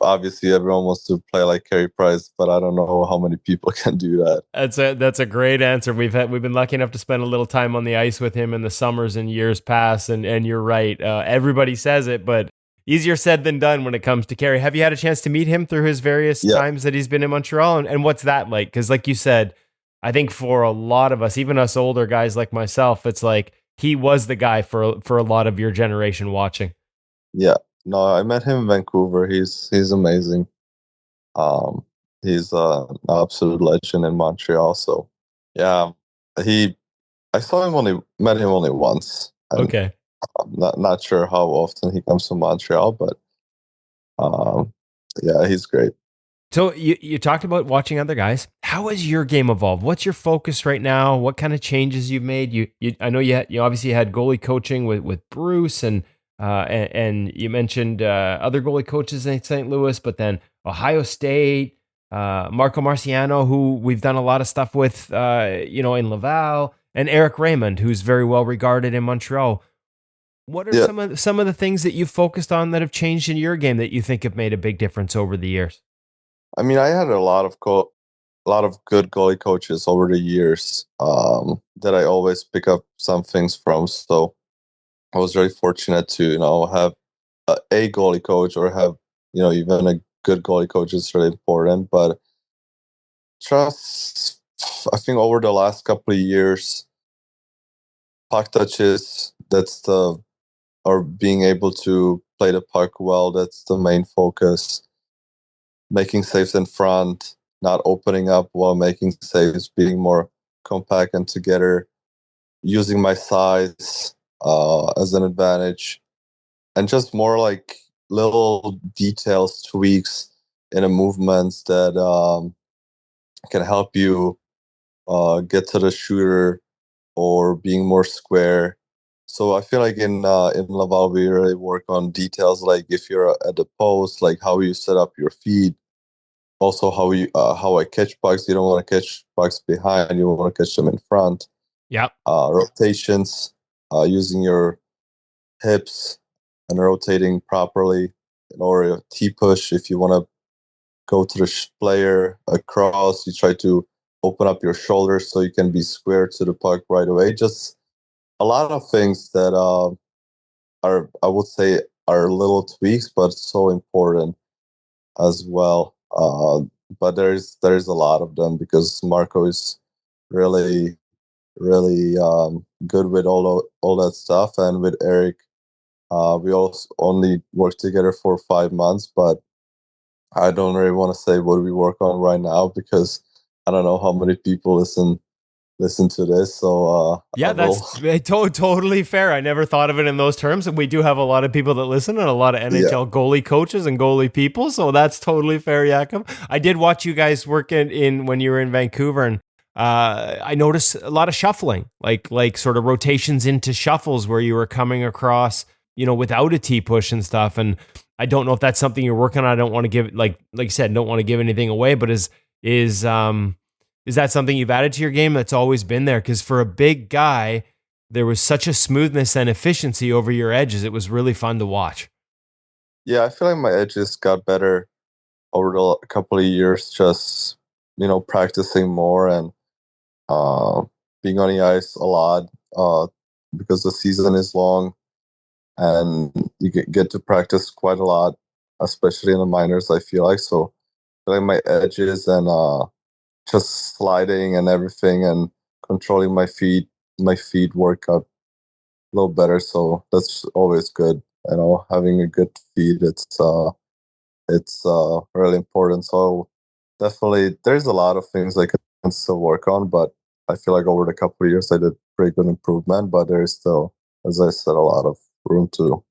Speaker 7: obviously everyone wants to play like Carey Price, but I don't know how many people can do that.
Speaker 2: That's a great answer. We've been lucky enough to spend a little time on the ice with him in the summers and years past, and you're right. Everybody says it, but easier said than done when it comes to Carey. Have you had a chance to meet him through his various
Speaker 7: Yeah.
Speaker 2: times that he's been in Montreal, and what's that like? Because like you said, I think for a lot of us, even us older guys like myself, it's like he was the guy for a lot of your generation watching.
Speaker 7: Yeah. No, I met him in Vancouver. He's amazing. Um, he's an absolute legend in Montreal. So yeah, he I saw him only met him only once, and
Speaker 2: Okay.
Speaker 7: I'm not sure how often he comes to Montreal, but um, yeah, he's great.
Speaker 2: So you talked about watching other guys. How has your game evolved? What's your focus right now? What kind of changes you've made? I know you obviously had goalie coaching with Bruce and you mentioned other goalie coaches in St. Louis, but then Ohio State, Marco Marciano, who we've done a lot of stuff with, in Laval, and Eric Raymond, who's very well regarded in Montreal. What are
Speaker 7: Yeah,
Speaker 2: some of the things that you've focused on that have changed in your game that you think have made a big difference over the years?
Speaker 7: I mean, I had a lot of good goalie coaches over the years that I always pick up some things from. So I was very fortunate to have a goalie coach or have even a good goalie coach is really important. But just I think over the last couple of years, puck touches that's the or being able to play the puck well, that's the main focus. Making saves in front, not opening up while making saves, being more compact and together, using my size as an advantage, and just more like little details, tweaks in a movements that can help you get to the shooter or being more square. So I feel like in Laval we really work on details like if you're at the post, like how you set up your feet. Also, how I catch pucks. You don't want to catch pucks behind. You want to catch them in front.
Speaker 2: Yep.
Speaker 7: Rotations, using your hips and rotating properly, or a T push if you want to go to the player across. You try to open up your shoulders so you can be square to the puck right away. Just a lot of things that are, I would say, are little tweaks, but so important as well. But there's a lot of them because Marco is really good with all that stuff, and with Eric, we also only worked together for 5 months, but I don't really want to say what we work on right now because I don't know how many people listen to this. So
Speaker 2: yeah, that's totally fair. I never thought of it in those terms, and we do have a lot of people that listen and a lot of NHL goalie coaches and goalie people. So that's totally fair, Jakub. I did watch you guys work in when you were in Vancouver, and I noticed a lot of shuffling, like sort of rotations into shuffles where you were coming across, without a T push and stuff. And I don't know if that's something you're working on. I don't want to give, like you said, don't want to give anything away, but is that something you've added to your game that's always been there? Because for a big guy, there was such a smoothness and efficiency over your edges. It was really fun to watch.
Speaker 7: Yeah, I feel like my edges got better over the couple of years, just, practicing more and being on the ice a lot because the season is long and you get to practice quite a lot, especially in the minors, I feel like. So I feel like my edges and just sliding and everything and controlling my feet work out a little better. So that's always good. Having a good feed, it's really important. So definitely there's a lot of things I can still work on, but I feel like over the couple of years I did pretty good improvement, but there's still, as I said, a lot of room to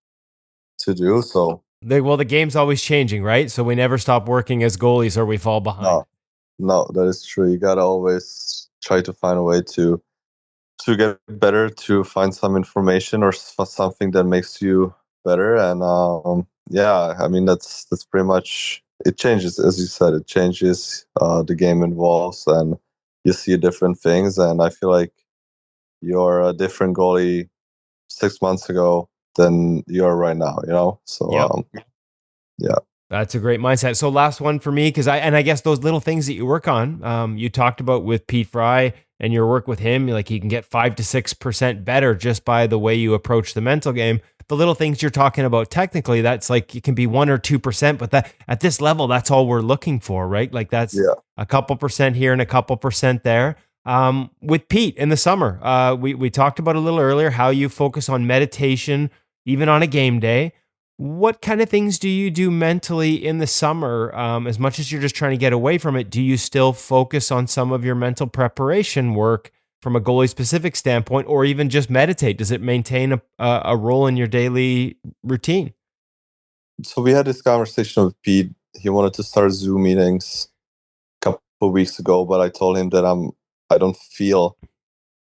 Speaker 7: do. So
Speaker 2: the game's always changing, right? So we never stop working as goalies or we fall behind.
Speaker 7: No, that is true. You gotta always try to find a way to get better, to find some information or something that makes you better. And yeah, I mean that's pretty much it. Changes, as you said, it changes. The game involves, and you see different things. And I feel like you're a different goalie 6 months ago than you are right now. So yeah.
Speaker 2: That's a great mindset. So last one for me, because I guess those little things that you work on, you talked about with Pete Fry and your work with him, like you can get 5 to 6% better just by the way you approach the mental game. The little things you're talking about technically, that's like it can be 1 or 2%, but that at this level, that's all we're looking for, right? Like that's a couple percent here and a couple percent there. With Pete in the summer, we talked about a little earlier how you focus on meditation, even on a game day. What kind of things do you do mentally in the summer? As much as you're just trying to get away from it, do you still focus on some of your mental preparation work from a goalie specific standpoint, or even just meditate? Does it maintain a role in your daily routine?
Speaker 7: So we had this conversation with Pete. He wanted to start Zoom meetings a couple of weeks ago, but I told him that I don't feel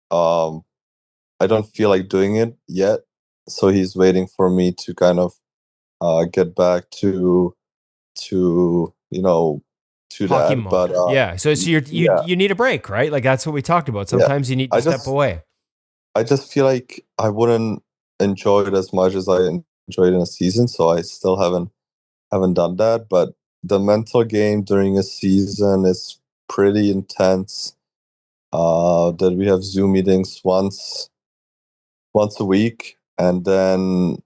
Speaker 7: like doing it yet. So he's waiting for me to kind of get back to
Speaker 2: Hockey
Speaker 7: that.
Speaker 2: mode.
Speaker 7: But
Speaker 2: yeah. So you need a break, right? Like that's what we talked about. Sometimes you need to step away.
Speaker 7: I just feel like I wouldn't enjoy it as much as I enjoyed in a season, so I still haven't done that. But the mental game during a season is pretty intense. That we have Zoom meetings once a week, and then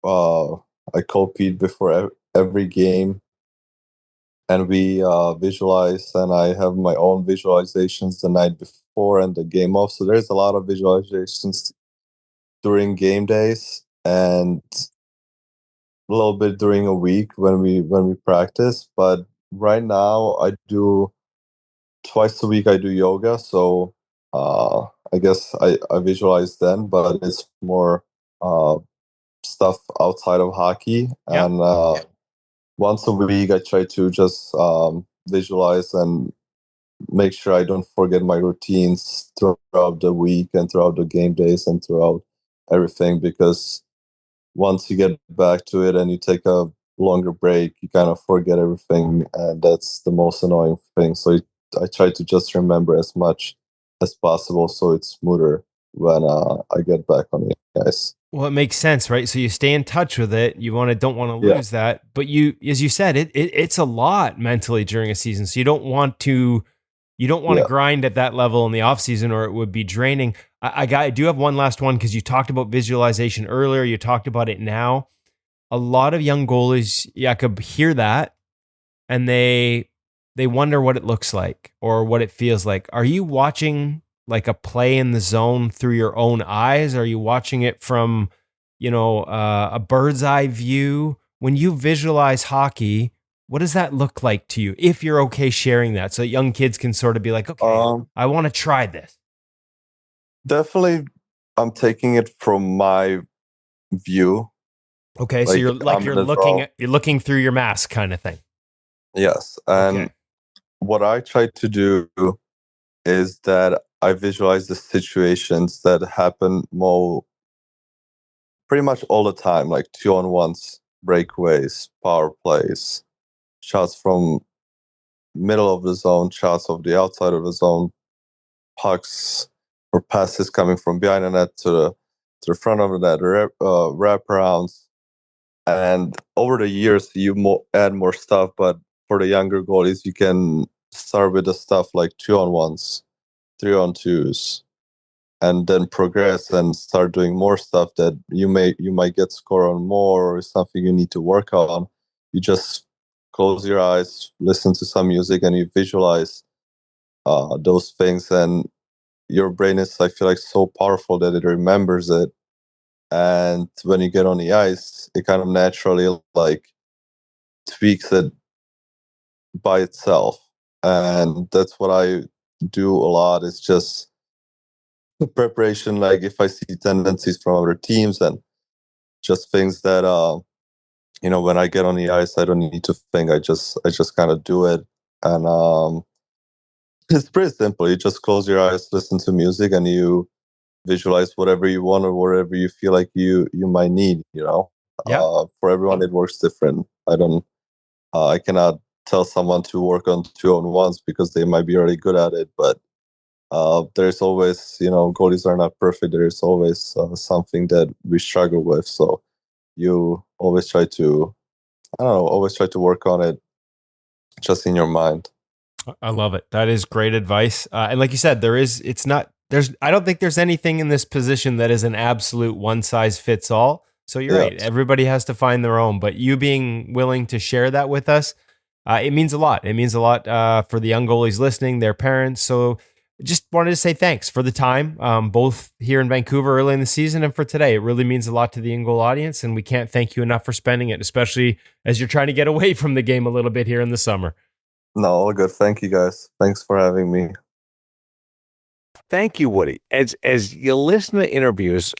Speaker 7: I call Pete before every game, and we visualize. And I have my own visualizations the night before and the game off. So there's a lot of visualizations during game days and a little bit during a week when we practice. But right now I do twice a week. I do yoga, so I guess I visualize then, but it's more stuff outside of hockey.
Speaker 2: Yep.
Speaker 7: And once a week I try to just visualize and make sure I don't forget my routines throughout the week and throughout the game days and throughout everything, because once you get back to it and you take a longer break, you kind of forget everything, and that's the most annoying thing. So I try to just remember as much as possible so it's smoother when I get back on the ice.
Speaker 2: Well, it makes sense, right? So you stay in touch with it. You don't want to
Speaker 7: Yeah.
Speaker 2: lose that, but as you said, it's a lot mentally during a season. So you don't want to
Speaker 7: Yeah.
Speaker 2: grind at that level in the off season, or it would be draining. I do have one last one, because you talked about visualization earlier. You talked about it now. A lot of young goalies, Jakub, hear that and they wonder what it looks like or what it feels like. Are you watching like a play in the zone through your own eyes? Are you watching it from, a bird's eye view? When you visualize hockey, what does that look like to you? If you're okay sharing that, so young kids can sort of be like, okay, I want to try this.
Speaker 7: Definitely, I'm taking it from my view.
Speaker 2: Okay, so you're looking through your mask kind of thing.
Speaker 7: Yes, and
Speaker 2: Okay.
Speaker 7: what I try to do is that I visualize the situations that happen pretty much all the time, like 2-on-1s, breakaways, power plays, shots from middle of the zone, shots of the outside of the zone, pucks or passes coming from behind the net to the front of the net, wraparounds. And over the years, you add more stuff, but for the younger goalies, you can start with the stuff like 2-on-1s, 3-on-2s, and then progress and start doing more stuff that you might get score on more, or something you need to work on. You just close your eyes, listen to some music, and you visualize those things. And your brain is, I feel like, so powerful that it remembers it. And when you get on the ice, it kind of naturally like tweaks it by itself. And that's what I do a lot, is just preparation. Like if I see tendencies from other teams, and just things that when I get on the ice, I don't need to think. I just kind of do it. And it's pretty simple. You just close your eyes, listen to music, and you visualize whatever you want or whatever you feel like you might need.
Speaker 2: Yeah.
Speaker 7: For everyone it works different. I cannot tell someone to work on 2-on-1s because they might be already good at it, but there's always, goalies are not perfect. There's always something that we struggle with. So you always try to, I don't know, always try to work on it just in your mind.
Speaker 2: I love it. That is great advice. And like you said, I don't think there's anything in this position that is an absolute one size fits all. So you're right. Everybody has to find their own, but you being willing to share that with us, it means a lot. It means a lot for the young goalies listening, their parents. So just wanted to say thanks for the time, both here in Vancouver early in the season and for today. It really means a lot to the InGoal audience, and we can't thank you enough for spending it, especially as you're trying to get away from the game a little bit here in the summer.
Speaker 7: No, all good. Thank you guys. Thanks for having me.
Speaker 1: Thank you, Woody. As you listen to interviews,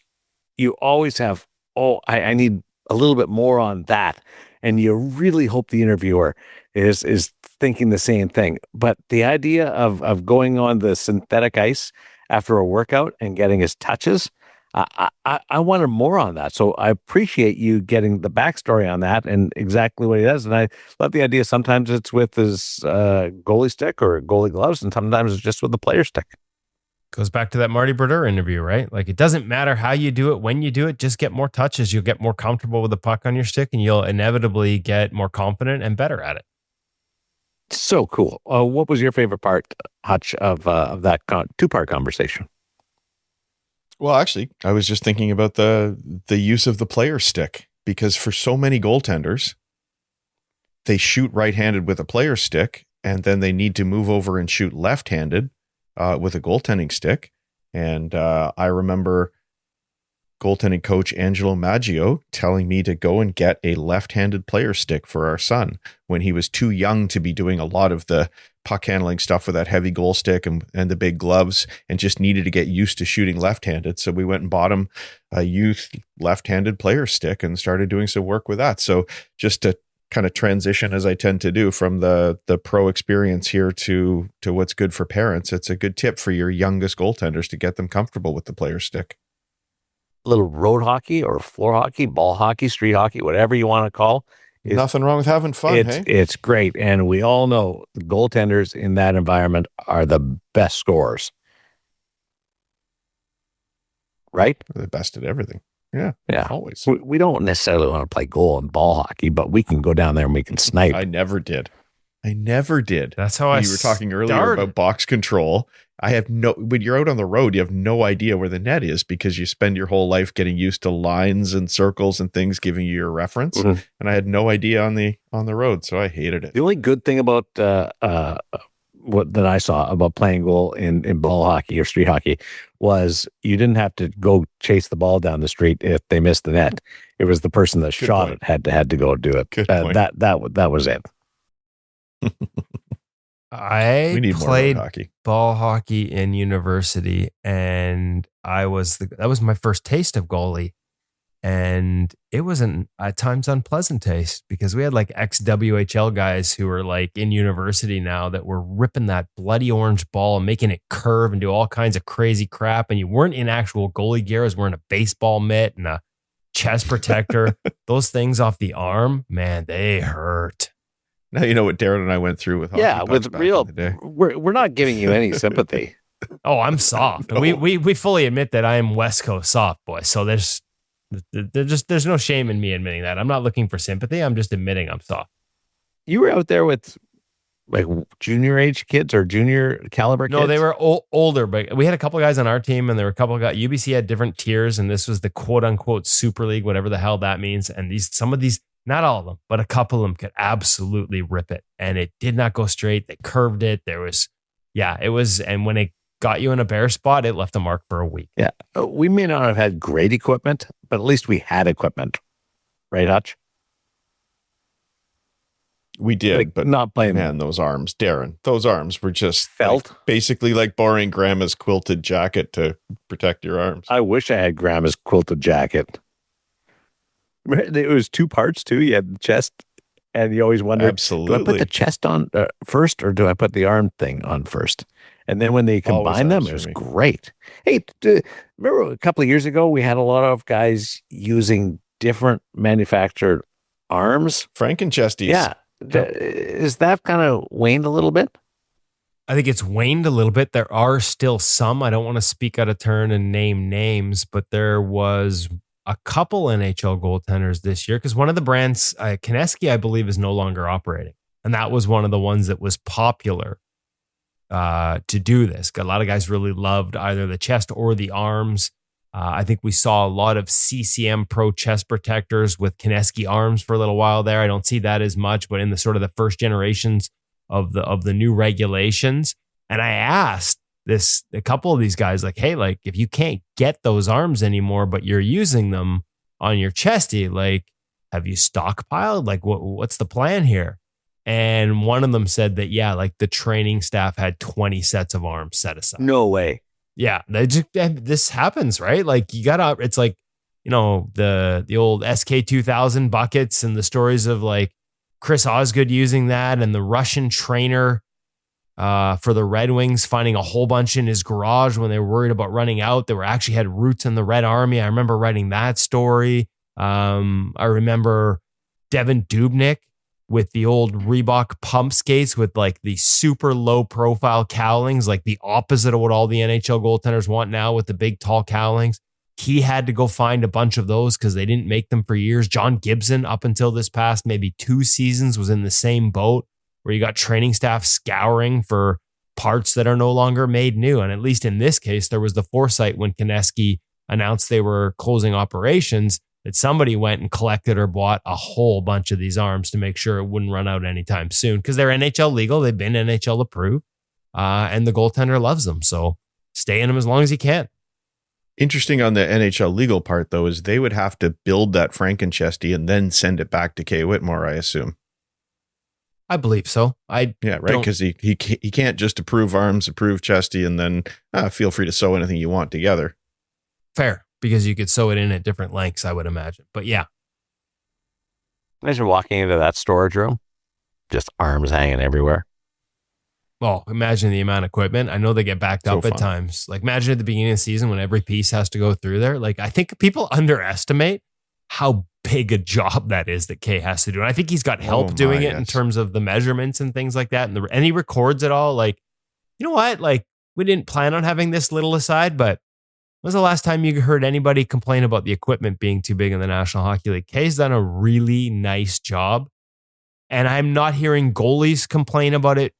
Speaker 1: you always have, I need a little bit more on that. And you really hope the interviewer is thinking the same thing. But the idea of going on the synthetic ice after a workout and getting his touches, I wanted more on that. So I appreciate you getting the backstory on that and exactly what he does. And I love the idea. Sometimes it's with his goalie stick or goalie gloves, and sometimes it's just with the player stick.
Speaker 2: Goes back to that Marty Brodeur interview, right? Like, it doesn't matter how you do it, when you do it, just get more touches. You'll get more comfortable with the puck on your stick, and you'll inevitably get more confident and better at it.
Speaker 1: So cool. What was your favorite part, Hutch, of that two-part conversation?
Speaker 3: Well, actually, I was just thinking about the use of the player stick, because for so many goaltenders, they shoot right-handed with a player stick, and then they need to move over and shoot left-handed with a goaltending stick. And I remember goaltending coach Angelo Maggio telling me to go and get a left-handed player stick for our son when he was too young to be doing a lot of the puck handling stuff with that heavy goal stick and the big gloves, and just needed to get used to shooting left-handed. So we went and bought him a youth left-handed player stick and started doing some work with that. So just to kind of transition, as I tend to do, from the pro experience here to what's good for parents, it's a good tip for your youngest goaltenders to get them comfortable with the player stick.
Speaker 1: A little road hockey or floor hockey, ball hockey, street hockey, whatever you want to call.
Speaker 3: Nothing wrong with having fun, hey?
Speaker 1: It's great. And we all know the goaltenders in that environment are the best scorers. Right?
Speaker 3: They're the best at everything. Yeah.
Speaker 1: Yeah.
Speaker 3: Always.
Speaker 1: We don't necessarily want to play goal and ball hockey, but we can go down there and we can snipe.
Speaker 3: I never did.
Speaker 2: That's how
Speaker 3: You were talking earlier about box control. When you're out on the road, you have no idea where the net is because you spend your whole life getting used to lines and circles and things giving you your reference.
Speaker 1: Mhm.
Speaker 3: And I had no idea on the road, so I hated it.
Speaker 1: The only good thing about what that I saw about playing goal in ball hockey or street hockey was you didn't have to go chase the ball down the street if they missed the net. It was the person that shot it had to go do it.
Speaker 3: Good point.
Speaker 1: That was it.
Speaker 2: I
Speaker 3: We need more road
Speaker 2: played
Speaker 3: hockey.
Speaker 2: ball hockey in university, and that was my first taste of goalie, and it was at times unpleasant taste because we had like ex-WHL guys who were like in university now that were ripping that bloody orange ball and making it curve and do all kinds of crazy crap, and you weren't in actual goalie gear. I was wearing a baseball mitt and a chest protector. Those things off the arm, man, they hurt.
Speaker 3: Now you know what Darren and I went through with hockey pucks
Speaker 1: with
Speaker 3: back
Speaker 1: real.
Speaker 3: in the day.
Speaker 1: We're not giving you any sympathy.
Speaker 2: Oh, I'm soft.
Speaker 3: No.
Speaker 2: We fully admit that I am West Coast soft boy. So there's no shame in me admitting that. I'm not looking for sympathy. I'm just admitting I'm soft.
Speaker 1: You were out there with like junior age kids or junior caliber kids?
Speaker 2: No, they were older, but we had a couple guys on our team, and there were a couple of guys. UBC had different tiers, and this was the quote unquote Super League, whatever the hell that means. And some of these, not all of them, but a couple of them could absolutely rip it, and it did not go straight. They curved it. It was, and when it got you in a bare spot, it left a mark for a week.
Speaker 1: Yeah, we may not have had great equipment, but at least we had equipment, right, Hutch?
Speaker 3: We did,
Speaker 1: Like,
Speaker 3: but
Speaker 1: not playing.
Speaker 3: man, those arms, Darren, those arms were just
Speaker 1: Felt?
Speaker 3: basically like borrowing grandma's quilted jacket to protect your arms.
Speaker 1: I wish I had grandma's quilted jacket. It was two parts too. You had the chest, and you always wondered,
Speaker 3: Absolutely.
Speaker 1: do I put the chest on first, or do I put the arm thing on first? And then when they combined them, it was great. Hey, remember a couple of years ago, we had a lot of guys using different manufactured arms?
Speaker 3: Frankenchesties.
Speaker 1: Yeah. Is that kind of waned a little bit?
Speaker 2: I think it's waned a little bit. There are still some. I don't want to speak out of turn and name names, but there was a couple NHL goaltenders this year because one of the brands, Konecki, I believe, is no longer operating. And that was one of the ones that was popular to do this. A lot of guys really loved either the chest or the arms. I think we saw a lot of CCM Pro chest protectors with Konecki arms for a little while there. I don't see that as much, but in the sort of the first generations of the new regulations. And I asked a couple of these guys, like, hey, like if you can't get those arms anymore, but you're using them on your chesty, like, have you stockpiled? Like, what's the plan here? And one of them said that, yeah, like the training staff had 20 sets of arms set aside.
Speaker 1: No way.
Speaker 2: Yeah, this happens, right? Like it's like, you know, the old SK2000 buckets and the stories of like Chris Osgood using that and the Russian trainer for the Red Wings finding a whole bunch in his garage when they were worried about running out. They were actually had roots in the Red Army. I remember writing that story. I remember Devin Dubnyk with the old Reebok pump skates with like the super low profile cowlings, like the opposite of what all the NHL goaltenders want now with the big tall cowlings. He had to go find a bunch of those because they didn't make them for years. John Gibson, up until this past maybe 2 seasons, was in the same boat where you got training staff scouring for parts that are no longer made new. And at least in this case, there was the foresight when Konecki announced they were closing operations that somebody went and collected or bought a whole bunch of these arms to make sure it wouldn't run out anytime soon because they're NHL legal. They've been NHL approved and the goaltender loves them. So stay in them as long as you can.
Speaker 3: Interesting on the NHL legal part, though, is they would have to build that Frankenchesty and then send it back to Kay Whitmore, I assume.
Speaker 2: I believe so.
Speaker 3: Yeah, right. Because he can't just approve arms, approve chesty, and then feel free to sew anything you want together.
Speaker 2: Fair, because you could sew it in at different lengths, I would imagine. But yeah.
Speaker 1: Imagine walking into that storage room, just arms hanging everywhere.
Speaker 2: Well, imagine the amount of equipment. I know they get backed up
Speaker 3: So
Speaker 2: at
Speaker 3: fun.
Speaker 2: times. Like imagine at the beginning of the season when every piece has to go through there. Like I think people underestimate how big a job that is that Kay has to do. And I think he's got help doing it in terms of the measurements and things like that. And he records it all. Like, you know what? Like we didn't plan on having this little aside, but When's the last time you heard anybody complain about the equipment being too big in the National Hockey League? Kay's done a really nice job. And I'm not hearing goalies complain about it,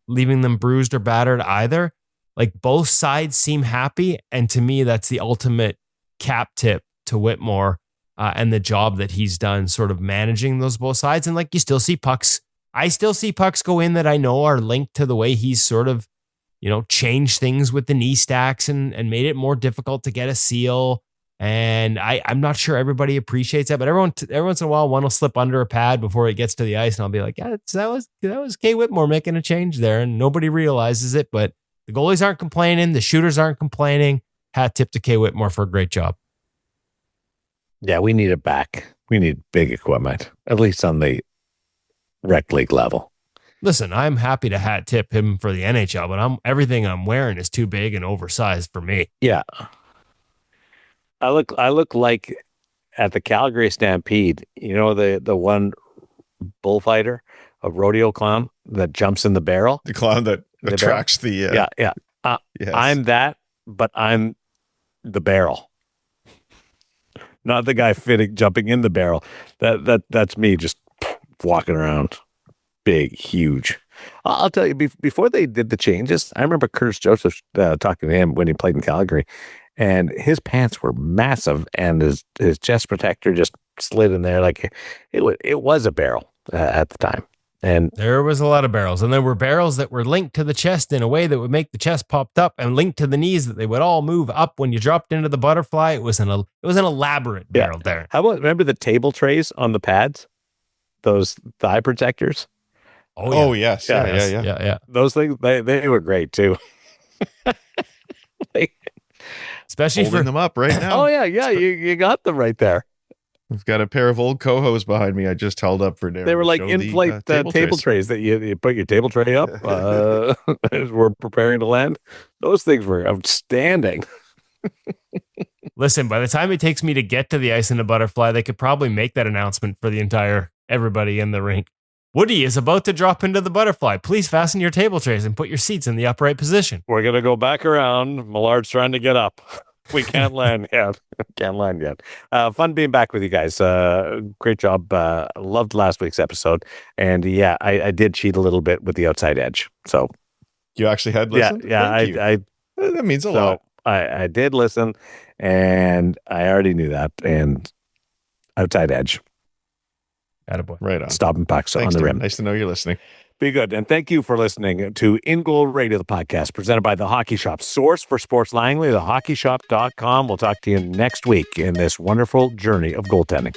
Speaker 2: leaving them bruised or battered either. Like both sides seem happy. And to me, that's the ultimate cap tip to Whitmore and the job that he's done sort of managing those both sides. And like you still see pucks. I still see pucks go in that I know are linked to the way he's sort of, changed things with the knee stacks and made it more difficult to get a seal. And I'm not sure everybody appreciates that, but every once in a while, one will slip under a pad before it gets to the ice. And I'll be like, yeah, that was Kay Whitmore making a change there. And nobody realizes it, but the goalies aren't complaining. The shooters aren't complaining. Hat tip to Kay Whitmore for a great job.
Speaker 1: Yeah, we need it back. We need big equipment, at least on the rec league level.
Speaker 2: Listen, I'm happy to hat tip him for the NHL, but everything I'm wearing is too big and oversized for me.
Speaker 1: Yeah. I look like at the Calgary Stampede, the one bullfighter, a rodeo clown that jumps in the barrel.
Speaker 3: The clown that attracts the
Speaker 1: yeah.
Speaker 3: Yes.
Speaker 1: I'm that, but I'm the barrel. Not the guy jumping in the barrel. That's me just walking around. Big, huge. I'll tell you, before they did the changes, I remember Curtis Joseph talking to him when he played in Calgary, and his pants were massive, and his chest protector just slid in there like it was a barrel at the time. And
Speaker 2: there was a lot of barrels, and there were barrels that were linked to the chest in a way that would make the chest popped up, and linked to the knees that they would all move up when you dropped into the butterfly. It was an elaborate barrel there.
Speaker 1: How about remember the table trays on the pads, those thigh protectors?
Speaker 3: Oh yes. Yeah.
Speaker 1: Those things they were great too.
Speaker 2: Especially
Speaker 3: holding them up right now.
Speaker 1: Oh yeah. You got them right there.
Speaker 3: I've got a pair of old cohos behind me. I just held up for dinner.
Speaker 1: They were like inflate table trays that you put your table tray up as we're preparing to land. Those things were outstanding.
Speaker 2: Listen, by the time it takes me to get to the ice in the butterfly, they could probably make that announcement for the entire everybody in the rink. Woody is about to drop into the butterfly. Please fasten your table trays and put your seats in the upright position.
Speaker 1: We're going to go back around. Millard's trying to get up. We can't land yet. Fun being back with you guys. Great job. Loved last week's episode. And yeah, I did cheat a little bit with the outside edge. So
Speaker 3: you actually had listened?
Speaker 1: Yeah.
Speaker 3: That means a lot.
Speaker 1: I did listen, and I already knew that. And outside edge.
Speaker 2: Attaboy.
Speaker 3: Right on.
Speaker 1: Stopping pucks on the rim.
Speaker 3: Nice to know you're listening.
Speaker 1: Be good. And thank you for listening to InGoal Radio, the podcast presented by The Hockey Shop. Source for Sports Langley, thehockeyshop.com. We'll talk to you next week in this wonderful journey of goaltending.